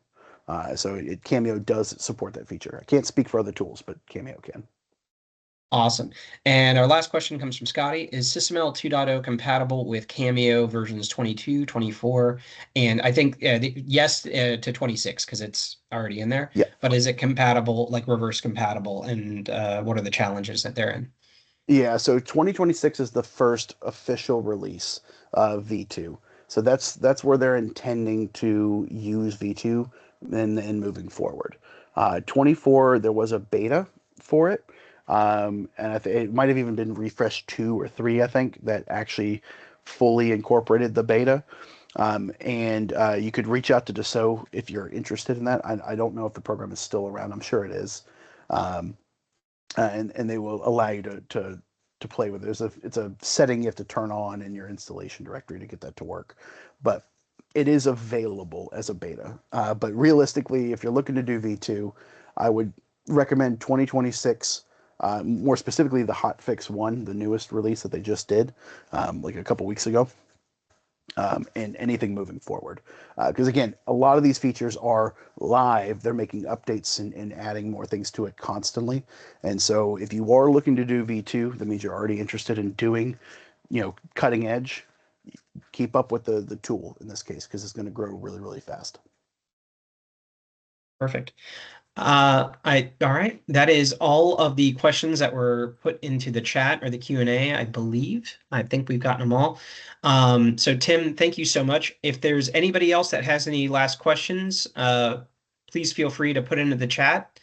Cameo does support that feature. I can't speak for other tools, but Cameo can. Awesome. And our last question comes from Scotty. Is SysML 2.0 compatible with Cameo versions 22, 24, and I think yes to 26 because it's already in there, Yeah, but is it compatible, like reverse compatible, and what are the challenges that they're in? Yeah, so 2026 is the first official release of V2. So that's where they're intending to use V2 and moving forward. 24, there was a beta for it, and it might have even been refresh 2 or 3, I think, that actually fully incorporated the beta. And you could reach out to Dassault if you're interested in that. I don't know if the program is still around. I'm sure it is. Um, and they will allow you to play with it. It's a setting you have to turn on in your installation directory to get that to work, but it is available as a beta. But realistically, if you're looking to do V2, I would recommend 2026. More specifically, the hotfix one, the newest release that they just did, like a couple weeks ago, and anything moving forward. Because again, a lot of these features are live. They're making updates and adding more things to it constantly. And so if you are looking to do V2, that means you're already interested in doing, cutting edge. Keep up with the tool in this case because it's going to grow really, really fast. Perfect. All right. That is all of the questions that were put into the chat or the Q&A, I believe. I think we've gotten them all. So Tim, thank you so much. If there's anybody else that has any last questions, please feel free to put into the chat.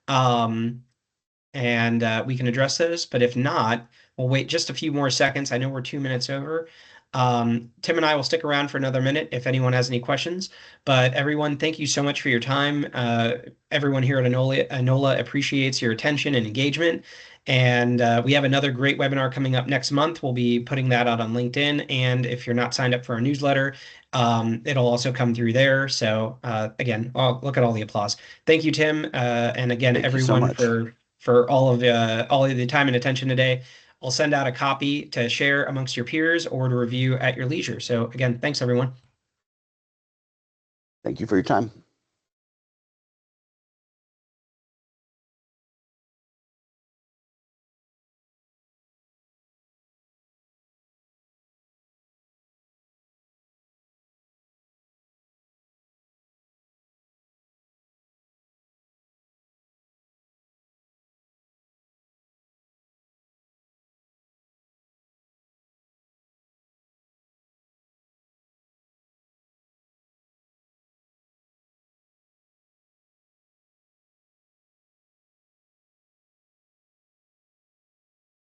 Um, and we can address those. But if not, we'll wait just a few more seconds. I know we're 2 minutes over. Tim and I will stick around for another minute if anyone has any questions. But everyone, thank you so much for your time. Everyone here at Anola appreciates your attention and engagement. And we have another great webinar coming up next month. We'll be putting that out on LinkedIn. And if you're not signed up for our newsletter, it'll also come through there. So again, look at all the applause. Thank you, Tim. And again, Thank you so everyone much. for all of the time and attention today. I'll send out a copy to share amongst your peers or to review at your leisure. So again, thanks everyone. Thank you for your time.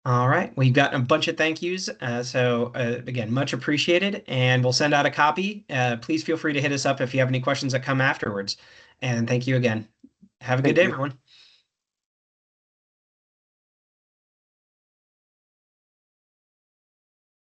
All right. We've got a bunch of thank yous. Again, much appreciated. And we'll send out a copy. Please feel free to hit us up if you have any questions that come afterwards. And thank you again. Have a good Thank day, you. everyone.